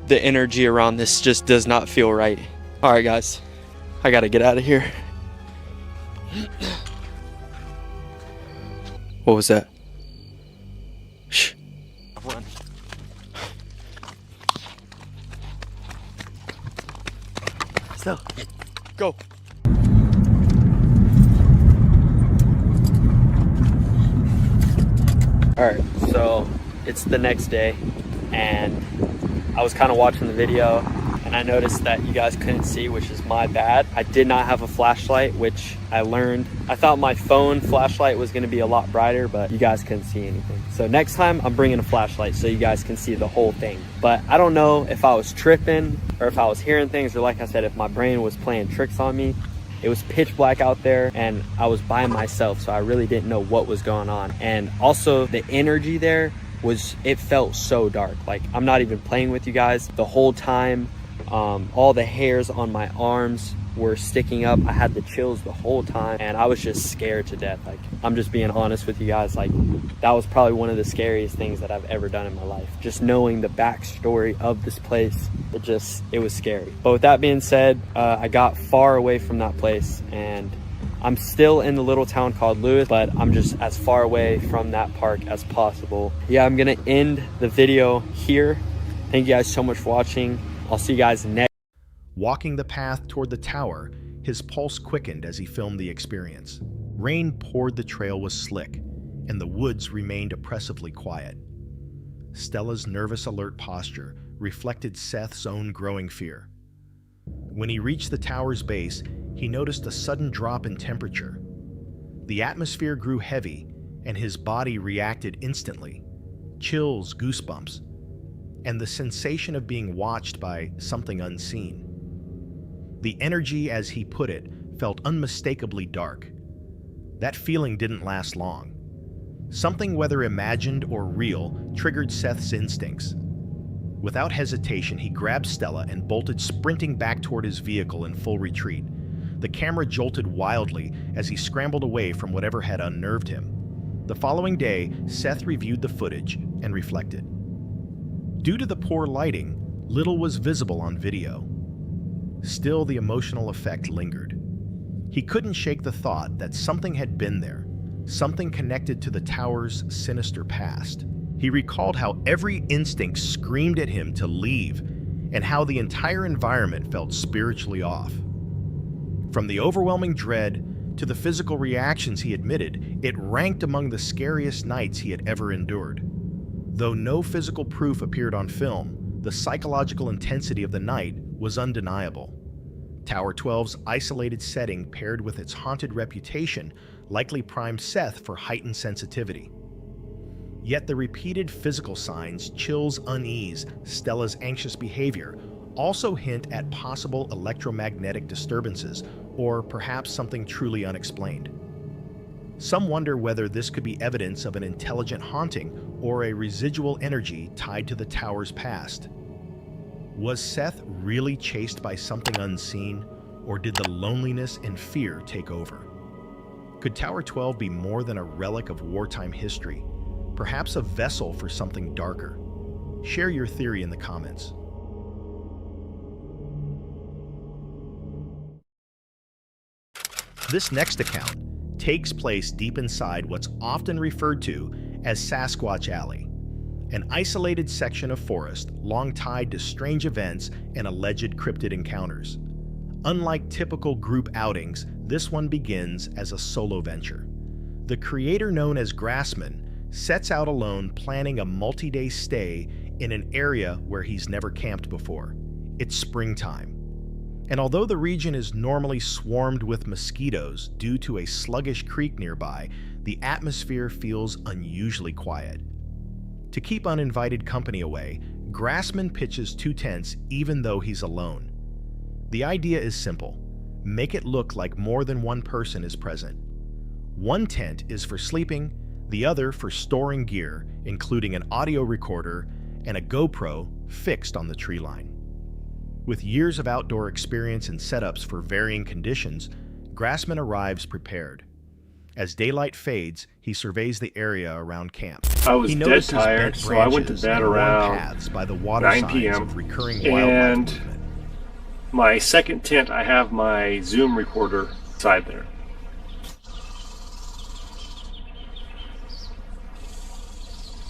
The energy around this just does not feel right. All right, guys, I gotta get out of here. What was that? Shh. Run. Still. Go. Alright, so it's the next day, and I was kind of watching the video, and I noticed that you guys couldn't see, which is my bad. I did not have a flashlight, which I learned. I thought my phone flashlight was going to be a lot brighter, but you guys couldn't see anything. So next time I'm bringing a flashlight so you guys can see the whole thing. But I don't know if I was tripping or if I was hearing things, or like I said, if my brain was playing tricks on me. It was pitch black out there, and I was by myself, so I really didn't know what was going on. And also the energy there it felt so dark. Like, I'm not even playing with you guys. The whole time, all the hairs on my arms were sticking up. I had the chills the whole time, and I was just scared to death. Like, I'm just being honest with you guys. Like, that was probably one of the scariest things that I've ever done in my life. Just knowing the backstory of this place, it was scary. But with that being said, I got far away from that place, and I'm still in the little town called Lewis, but I'm just as far away from that park as possible. Yeah, I'm gonna end the video here. Thank you guys so much for watching. I'll see you guys next. Walking the path toward the tower, his pulse quickened as he filmed the experience. Rain poured, the trail was slick, and the woods remained oppressively quiet. Stella's nervous, alert posture reflected Seth's own growing fear. When he reached the tower's base, he noticed a sudden drop in temperature. The atmosphere grew heavy, and his body reacted instantly. Chills, goosebumps, and the sensation of being watched by something unseen. The energy, as he put it, felt unmistakably dark. That feeling didn't last long. Something, whether imagined or real, triggered Seth's instincts. Without hesitation, he grabbed Stella and bolted, sprinting back toward his vehicle in full retreat. The camera jolted wildly as he scrambled away from whatever had unnerved him. The following day, Seth reviewed the footage and reflected. Due to the poor lighting, little was visible on video. Still, the emotional effect lingered. He couldn't shake the thought that something had been there, something connected to the tower's sinister past. He recalled how every instinct screamed at him to leave, and how the entire environment felt spiritually off. From the overwhelming dread to the physical reactions he admitted, it ranked among the scariest nights he had ever endured. Though no physical proof appeared on film, the psychological intensity of the night was undeniable. Tower 12's isolated setting paired with its haunted reputation likely primed Seth for heightened sensitivity. Yet the repeated physical signs, chills, unease, Stella's anxious behavior, also hint at possible electromagnetic disturbances, or perhaps something truly unexplained. Some wonder whether this could be evidence of an intelligent haunting or a residual energy tied to the tower's past. Was Seth really chased by something unseen, or did the loneliness and fear take over? Could Tower 12 be more than a relic of wartime history, perhaps a vessel for something darker? Share your theory in the comments. This next account takes place deep inside what's often referred to as Sasquatch Alley, an isolated section of forest long tied to strange events and alleged cryptid encounters. Unlike typical group outings, this one begins as a solo venture. The creator, known as Grassman, sets out alone, planning a multi-day stay in an area where he's never camped before. It's springtime, and although the region is normally swarmed with mosquitoes due to a sluggish creek nearby, the atmosphere feels unusually quiet. To keep uninvited company away, Grassman pitches 2 tents even though he's alone. The idea is simple: make it look like more than one person is present. One tent is for sleeping, the other for storing gear, including an audio recorder and a GoPro fixed on the tree line. With years of outdoor experience and setups for varying conditions, Grassman arrives prepared. As daylight fades, he surveys the area around camp. I was dead tired, so I went to bed around paths by the water 9 signs p.m. of recurring wildlife and movement. my second tent, I have my Zoom recorder inside there.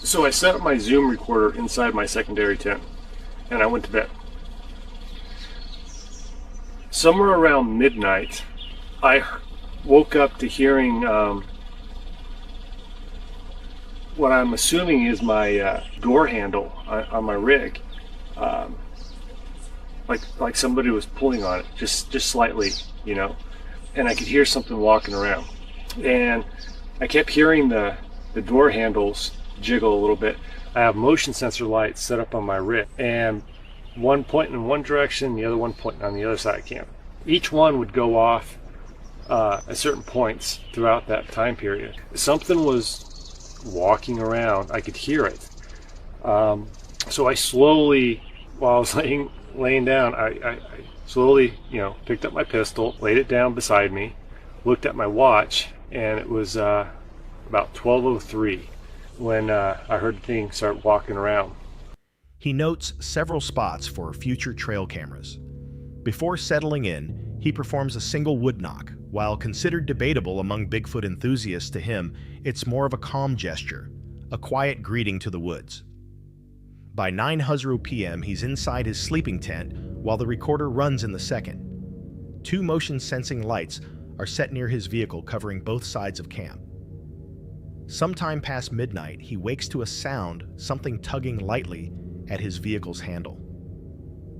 So I set up my Zoom recorder inside my secondary tent, and I went to bed. Somewhere around midnight, I woke up to hearing what I'm assuming is my door handle on my rig, like somebody was pulling on it, just slightly, you know, and I could hear something walking around, and I kept hearing the door handles jiggle a little bit. I have motion sensor lights set up on my rig, and one pointing in one direction, the other one pointing on the other side of camp. Each one would go off at certain points throughout that time period. Something was walking around. I could hear it. So I slowly, while I was laying down, I slowly, you know, picked up my pistol, laid it down beside me, looked at my watch, and it was about 12:03 when I heard the thing start walking around. He notes several spots for future trail cameras. Before settling in, he performs a single wood knock. While considered debatable among Bigfoot enthusiasts, to him, it's more of a calm gesture, a quiet greeting to the woods. By 9:00 p.m., he's inside his sleeping tent while the recorder runs in the second. 2 motion-sensing lights are set near his vehicle, covering both sides of camp. Sometime past midnight, he wakes to a sound, something tugging lightly at his vehicle's handle.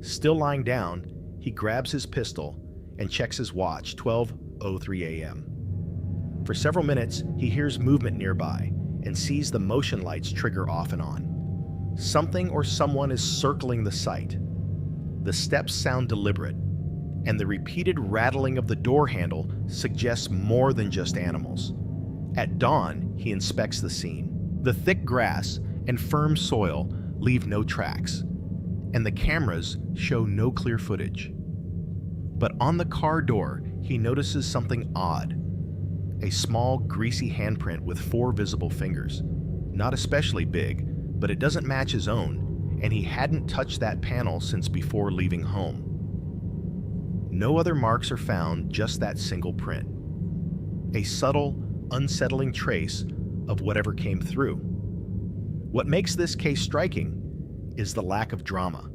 Still lying down, he grabs his pistol and checks his watch, 12:03 a.m. For several minutes, he hears movement nearby and sees the motion lights trigger off and on. Something or someone is circling the site. The steps sound deliberate, and the repeated rattling of the door handle suggests more than just animals. At dawn, he inspects the scene. The thick grass and firm soil leave no tracks, and the cameras show no clear footage. But on the car door, he notices something odd. A small, greasy handprint with 4 visible fingers. Not especially big, but it doesn't match his own, and he hadn't touched that panel since before leaving home. No other marks are found, just that single print. A subtle, unsettling trace of whatever came through. What makes this case striking is the lack of drama.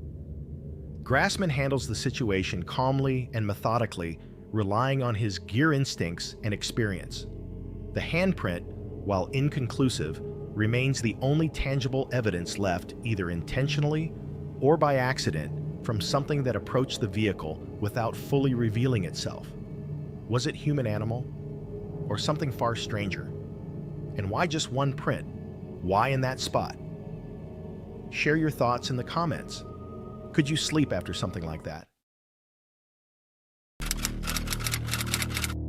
Grassman handles the situation calmly and methodically, relying on his gear instincts and experience. The handprint, while inconclusive, remains the only tangible evidence left, either intentionally or by accident, from something that approached the vehicle without fully revealing itself. Was it human-animal, or something far stranger? And why just one print? Why in that spot? Share your thoughts in the comments. Could you sleep after something like that?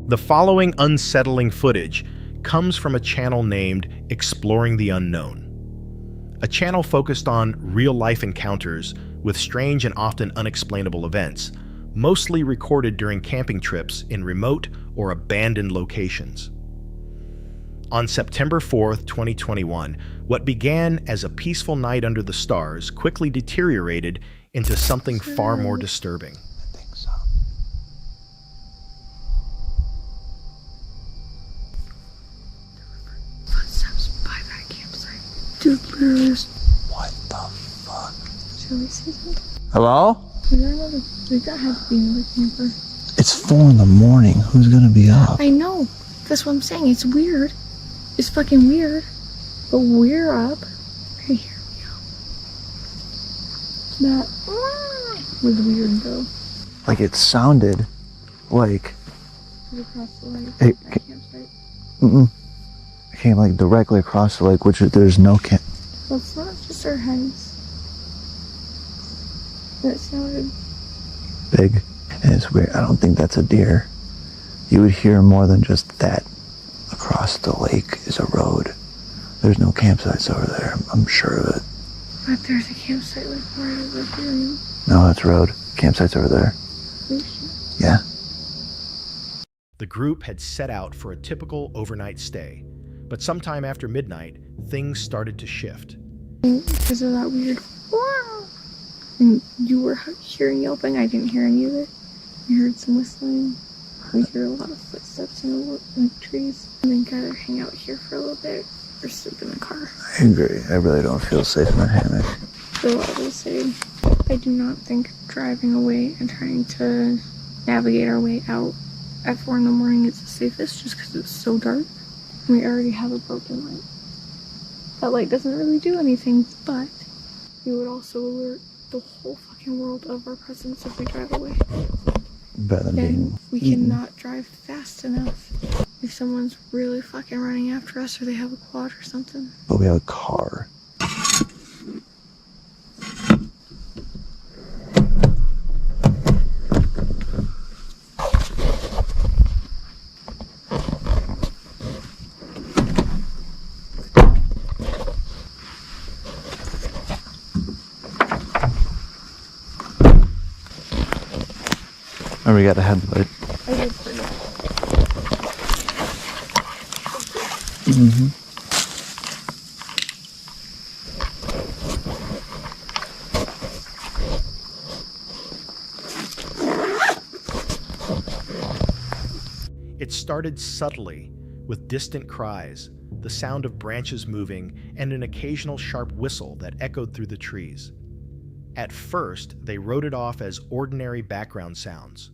The following unsettling footage comes from a channel named Exploring the Unknown. A channel focused on real-life encounters with strange and often unexplainable events, mostly recorded during camping trips in remote or abandoned locations. On September 4th, 2021, what began as a peaceful night under the stars quickly deteriorated into something far more disturbing. I think so. Footsteps by that campsite. Dude, there is. What the fuck? Shall we see something? Hello? That had to be another camper. It's 4 in the morning. Who's gonna be up? I know. That's what I'm saying. It's weird. It's fucking weird. But we're up. Okay, here we go. That was weird though. Like it sounded like Across the lake. it. That campsite. It came like directly across the lake, which there's no camp. Well, it's not just our heads. That sounded. Big, and it's weird. I don't think that's a deer. You would hear more than just that. Across the lake is a road. There's no campsites over there. I'm sure of it. But there's a campsite like right over here. No, that's road. Campsite's over there. Yeah. The group had set out for a typical overnight stay, but sometime after midnight, things started to shift. Because of that weird. And you were hearing yelping. I didn't hear any of it. We heard some whistling. We hear a lot of footsteps in the trees. And then gotta hang out here for a little bit or sleep in the car. I agree. I really don't feel safe in that hammock. So I will say, I do not think driving away and trying to navigate our way out at 4 in the morning is the safest, just because it's so dark. And we already have a broken light. That light doesn't really do anything, but we would also alert the whole fucking world of our presence if we drive away. Better than being We eaten. cannot drive fast enough. If someone's really fucking running after us or they have a quad or something. But we have a car. Oh, we got a headlight. I did forget. It started subtly, with distant cries, the sound of branches moving, and an occasional sharp whistle that echoed through the trees. At first, they wrote it off as ordinary background sounds,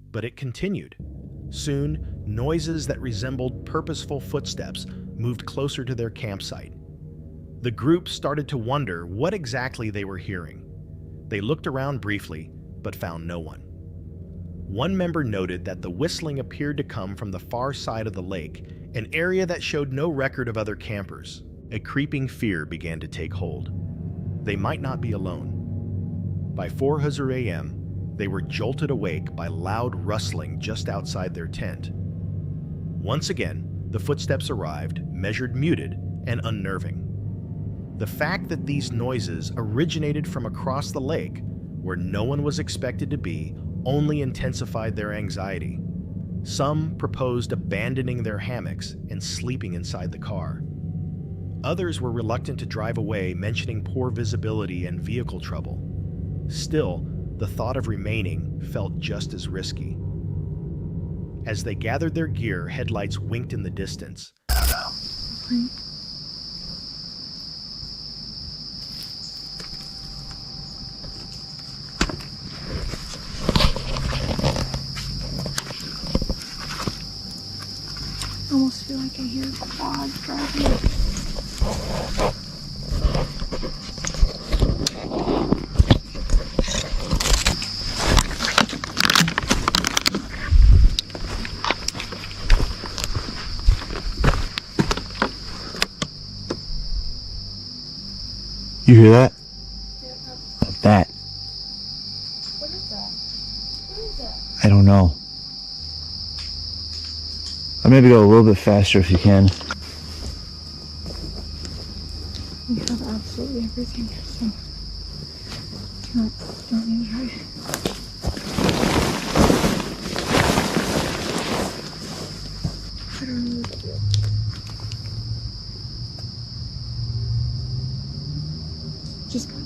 but it continued. Soon, noises that resembled purposeful footsteps moved closer to their campsite. The group started to wonder what exactly they were hearing. They looked around briefly, but found no one. One member noted that the whistling appeared to come from the far side of the lake, an area that showed no record of other campers. A creeping fear began to take hold. They might not be alone. By 4 a.m., they were jolted awake by loud rustling just outside their tent. Once again, the footsteps arrived, measured muted, and unnerving. The fact that these noises originated from across the lake, where no one was expected to be, only intensified their anxiety. Some proposed abandoning their hammocks and sleeping inside the car. Others were reluctant to drive away, mentioning poor visibility and vehicle trouble. Still, the thought of remaining felt just as risky. As they gathered their gear, headlights winked in the distance. I almost feel like I hear quads driving. You hear that? That. What is that? What is that? I don't know. I'll maybe go a little bit faster if you can. We have absolutely everything, so don't need to hurry. I don't know what to do. Just got it.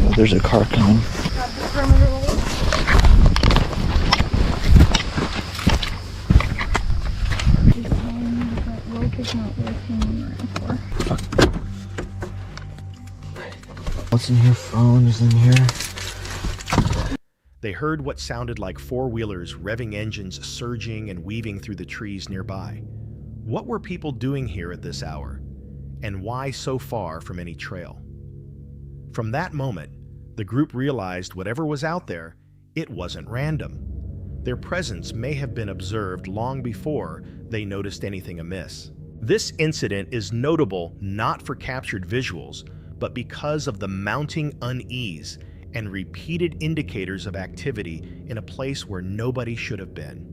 Oh, there's a car coming. Got the perimeter roll. That rope is not working right for. What's in your phone is in here. They heard what sounded like four-wheelers revving engines surging and weaving through the trees nearby. What were people doing here at this hour? And why so far from any trail? From that moment, the group realized whatever was out there, it wasn't random. Their presence may have been observed long before they noticed anything amiss. This incident is notable not for captured visuals, but because of the mounting unease and repeated indicators of activity in a place where nobody should have been.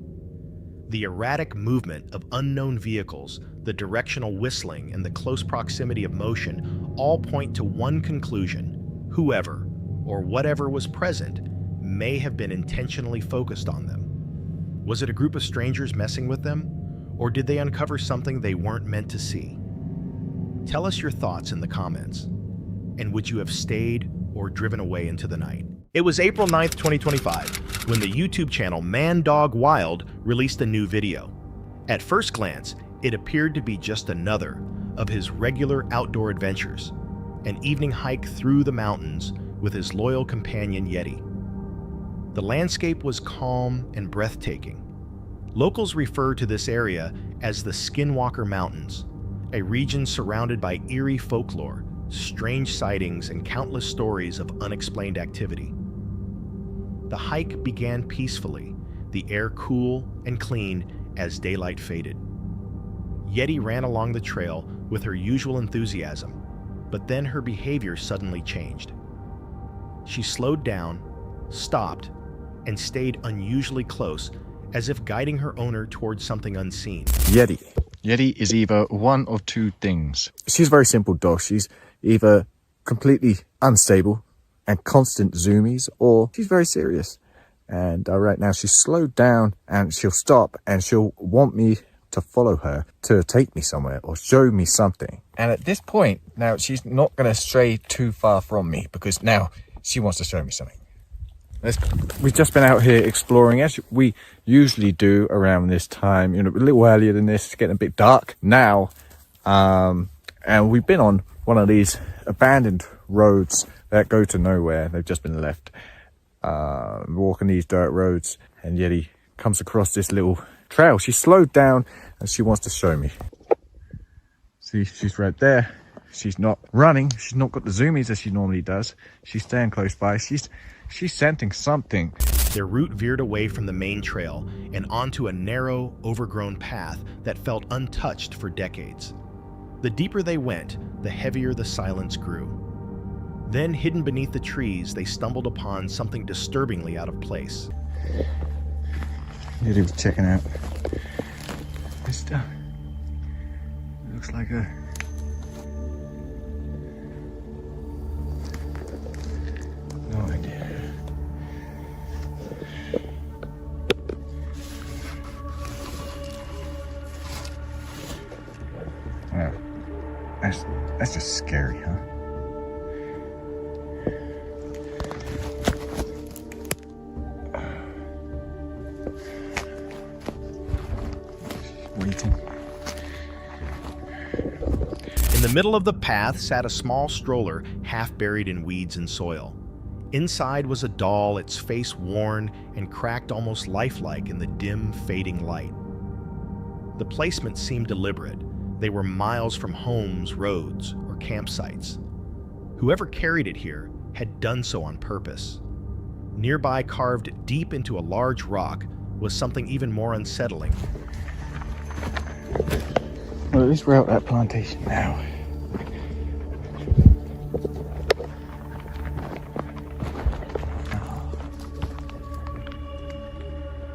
The erratic movement of unknown vehicles, the directional whistling, and the close proximity of motion all point to one conclusion: whoever or whatever was present may have been intentionally focused on them. Was it a group of strangers messing with them, or did they uncover something they weren't meant to see? Tell us your thoughts in the comments. And would you have stayed or driven away into the night? It was April 9th, 2025, when the YouTube channel Man Dog Wild released a new video. At first glance, it appeared to be just another of his regular outdoor adventures, an evening hike through the mountains with his loyal companion Yeti. The landscape was calm and breathtaking. Locals refer to this area as the Skinwalker Mountains, a region surrounded by eerie folklore, strange sightings, and countless stories of unexplained activity. The hike began peacefully, the air cool and clean as daylight faded. Yeti ran along the trail with her usual enthusiasm, but then her behavior suddenly changed. She slowed down, stopped, and stayed unusually close, as if guiding her owner towards something unseen. Yeti. Yeti is either one of two things. She's a very simple dog. She's either completely unstable and constant zoomies, or she's very serious. And right now she's slowed down and she'll stop and she'll want me to follow her to take me somewhere or show me something. And at this point, now she's not going to stray too far from me because now she wants to show me something. We've just been out here exploring, as we usually do around this time, you know, a little earlier than this. It's getting a bit dark now. And we've been on one of these abandoned roads that go to nowhere. They've just been left. Walking these dirt roads, and Yeti comes across this little trail. She slowed down and she wants to show me. See, she's right there. She's not running. She's not got the zoomies as she normally does. She's staying close by. She's scenting something. Their route veered away from the main trail and onto a narrow, overgrown path that felt untouched for decades. The deeper they went, the heavier the silence grew. Then, hidden beneath the trees, they stumbled upon something disturbingly out of place. Yeti was checking out this stuff. It looks like a That's just scary, huh? Waiting. In the middle of the path sat a small stroller, half buried in weeds and soil. Inside was a doll, its face worn and cracked almost lifelike in the dim, fading light. The placement seemed deliberate. They were miles from homes, roads, or campsites. Whoever carried it here had done so on purpose. Nearby, carved deep into a large rock, was something even more unsettling. Well, at least we're out at plantation now.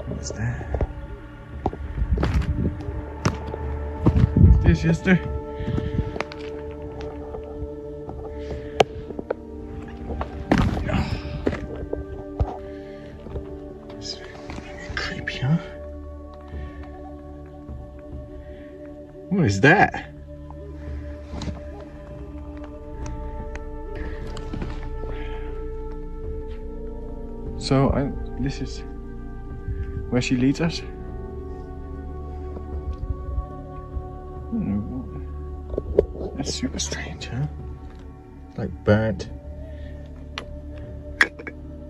What's that? Is this sister? It's creepy, huh? What is that? So, this is where she leads us? That's super strange, huh? Like burnt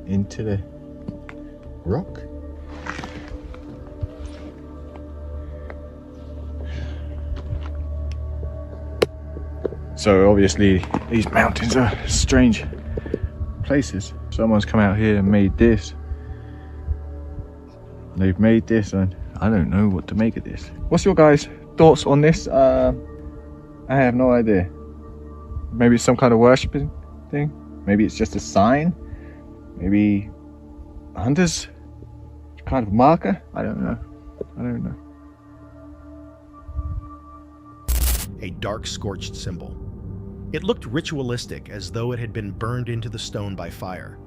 into the rock. So obviously these mountains are strange places. Someone's come out here and made this. They've made this and I don't know what to make of this. What's your guys' thoughts on this? I have no idea. Maybe it's some kind of worshipping thing. Maybe it's just a sign. Maybe hunters, kind of marker. I don't know. A dark, scorched symbol. It looked ritualistic, as though it had been burned into the stone by fire.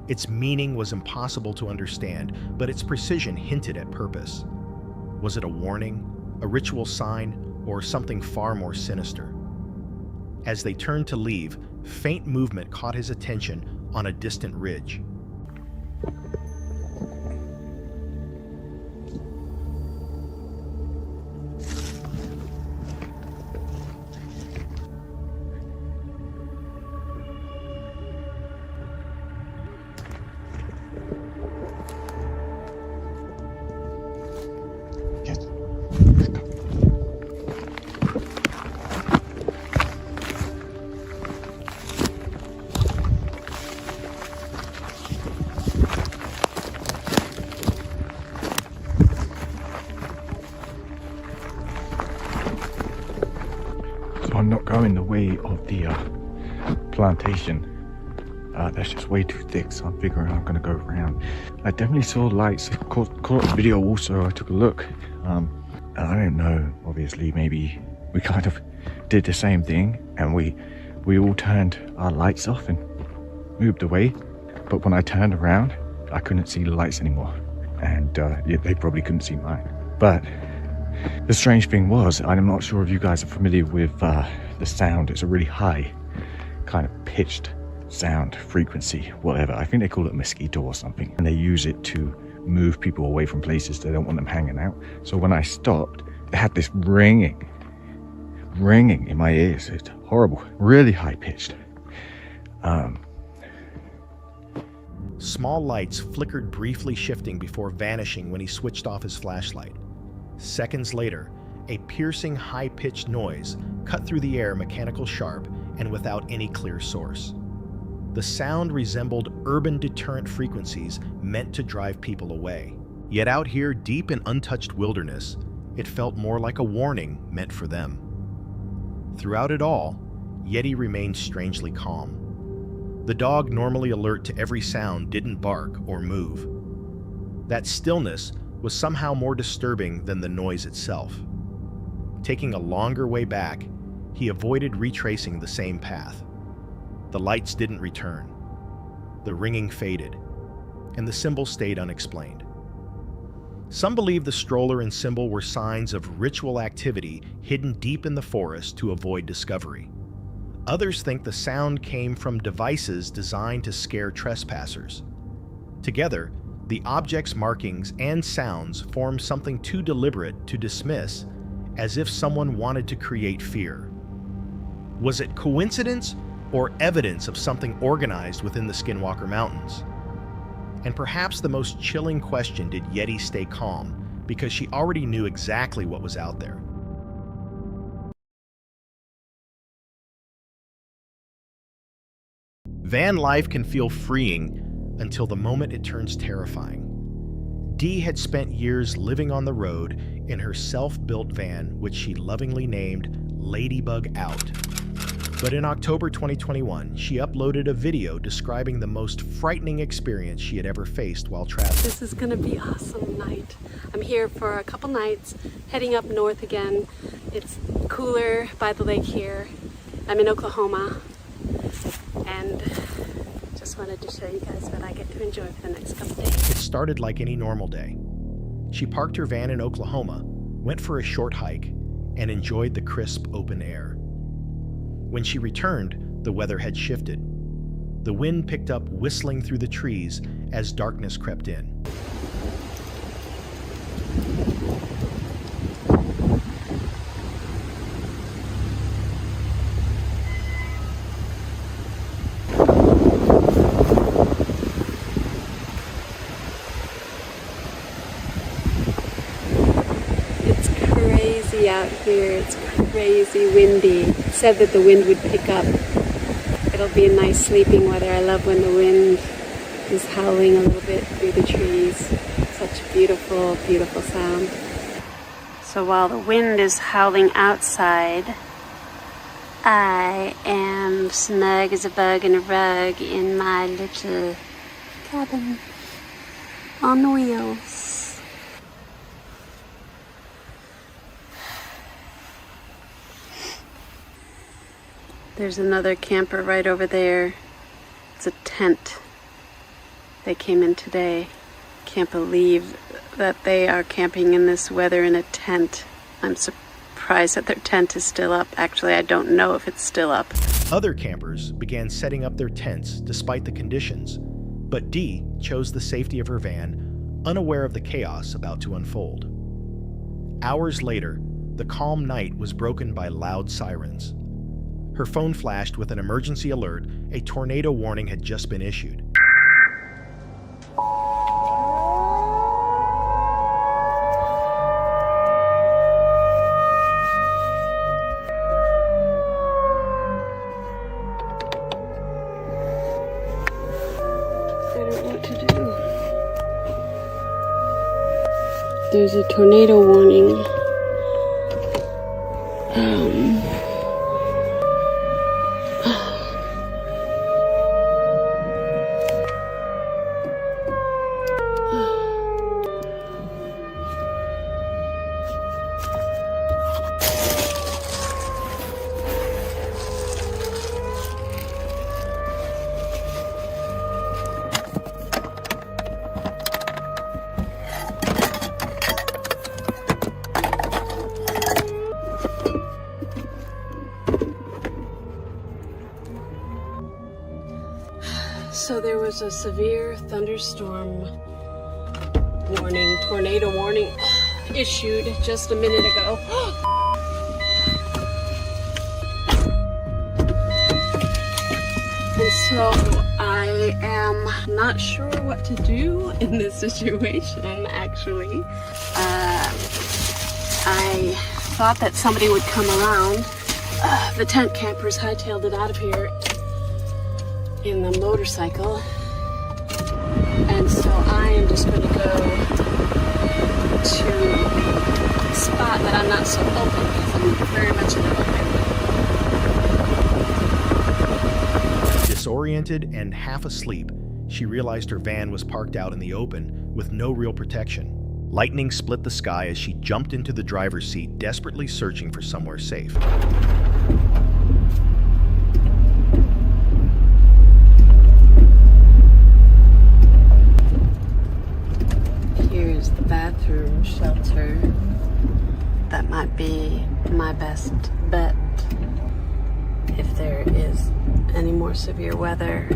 Its meaning was impossible to understand, but its precision hinted at purpose. Was it a warning, a ritual sign, or something far more sinister? As they turned to leave, faint movement caught his attention on a distant ridge. I'm not going the way of the plantation. That's just way too thick, so I'm figuring I'm gonna go around. I definitely saw lights. Caught a video also. I took a look. And I don't know, obviously maybe we kind of did the same thing and we all turned our lights off and moved away. But when I turned around, I couldn't see the lights anymore. And yeah, they probably couldn't see mine. But the strange thing was, I'm not sure if you guys are familiar with the sound. It's a really high, kind of pitched sound, frequency, whatever. I think they call it a mosquito or something. And they use it to move people away from places they don't want them hanging out. So when I stopped, it had this ringing in my ears. It's horrible, really high pitched. Small lights flickered briefly, shifting before vanishing when he switched off his flashlight. Seconds later, a piercing, high-pitched noise cut through the air, mechanical sharp and without any clear source. The sound resembled urban deterrent frequencies meant to drive people away. Yet out here, deep in untouched wilderness, it felt more like a warning meant for them. Throughout it all, Yeti remained strangely calm. The dog, normally alert to every sound, didn't bark or move. That stillness was somehow more disturbing than the noise itself. Taking a longer way back, he avoided retracing the same path. The lights didn't return. The ringing faded, and the symbol stayed unexplained. Some believe the stroller and symbol were signs of ritual activity hidden deep in the forest to avoid discovery. Others think the sound came from devices designed to scare trespassers. Together, the object's markings and sounds form something too deliberate to dismiss, as if someone wanted to create fear. Was it coincidence or evidence of something organized within the Skinwalker Mountains? And perhaps the most chilling question, did Yeti stay calm because she already knew exactly what was out there? Van life can feel freeing until the moment it turns terrifying. Dee had spent years living on the road in her self-built van, which she lovingly named Ladybug Out. But in October 2021, she uploaded a video describing the most frightening experience she had ever faced while traveling. This is gonna be an awesome night. I'm here for a couple nights, heading up north again. It's cooler by the lake here. I'm in Oklahoma, and just wanted to show you guys what I get to enjoy for the next couple days. It started like any normal day. She parked her van in Oklahoma, went for a short hike, and enjoyed the crisp open air. When she returned, the weather had shifted. The wind picked up, whistling through the trees as darkness crept in. Out here, it's crazy windy. It said that the wind would pick up. It'll be a nice sleeping weather. I love when the wind is howling a little bit through the trees. Such a beautiful, beautiful sound. So while the wind is howling outside, I am snug as a bug in a rug in my little cabin on wheels. There's another camper right over there. It's a tent. They came in today. Can't believe that they are camping in this weather in a tent. I'm surprised that their tent is still up. Actually, I don't know if it's still up. Other campers began setting up their tents despite the conditions, but Dee chose the safety of her van, unaware of the chaos about to unfold. Hours later, the calm night was broken by loud sirens. Her phone flashed with an emergency alert. A tornado warning had just been issued. I don't know what to do. There's a tornado warning. So there was a severe thunderstorm warning, tornado warning issued just a minute ago. And so I am not sure what to do in this situation, actually. I thought that somebody would come around. The tent campers hightailed it out of here in the motorcycle, and so I am just going to go to a spot that I'm not so open because I'm very much in the open. Disoriented and half asleep, she realized her van was parked out in the open with no real protection. Lightning split the sky as she jumped into the driver's seat, desperately searching for somewhere safe. Here's the bathroom shelter. That might be my best bet. if there is any more severe weather,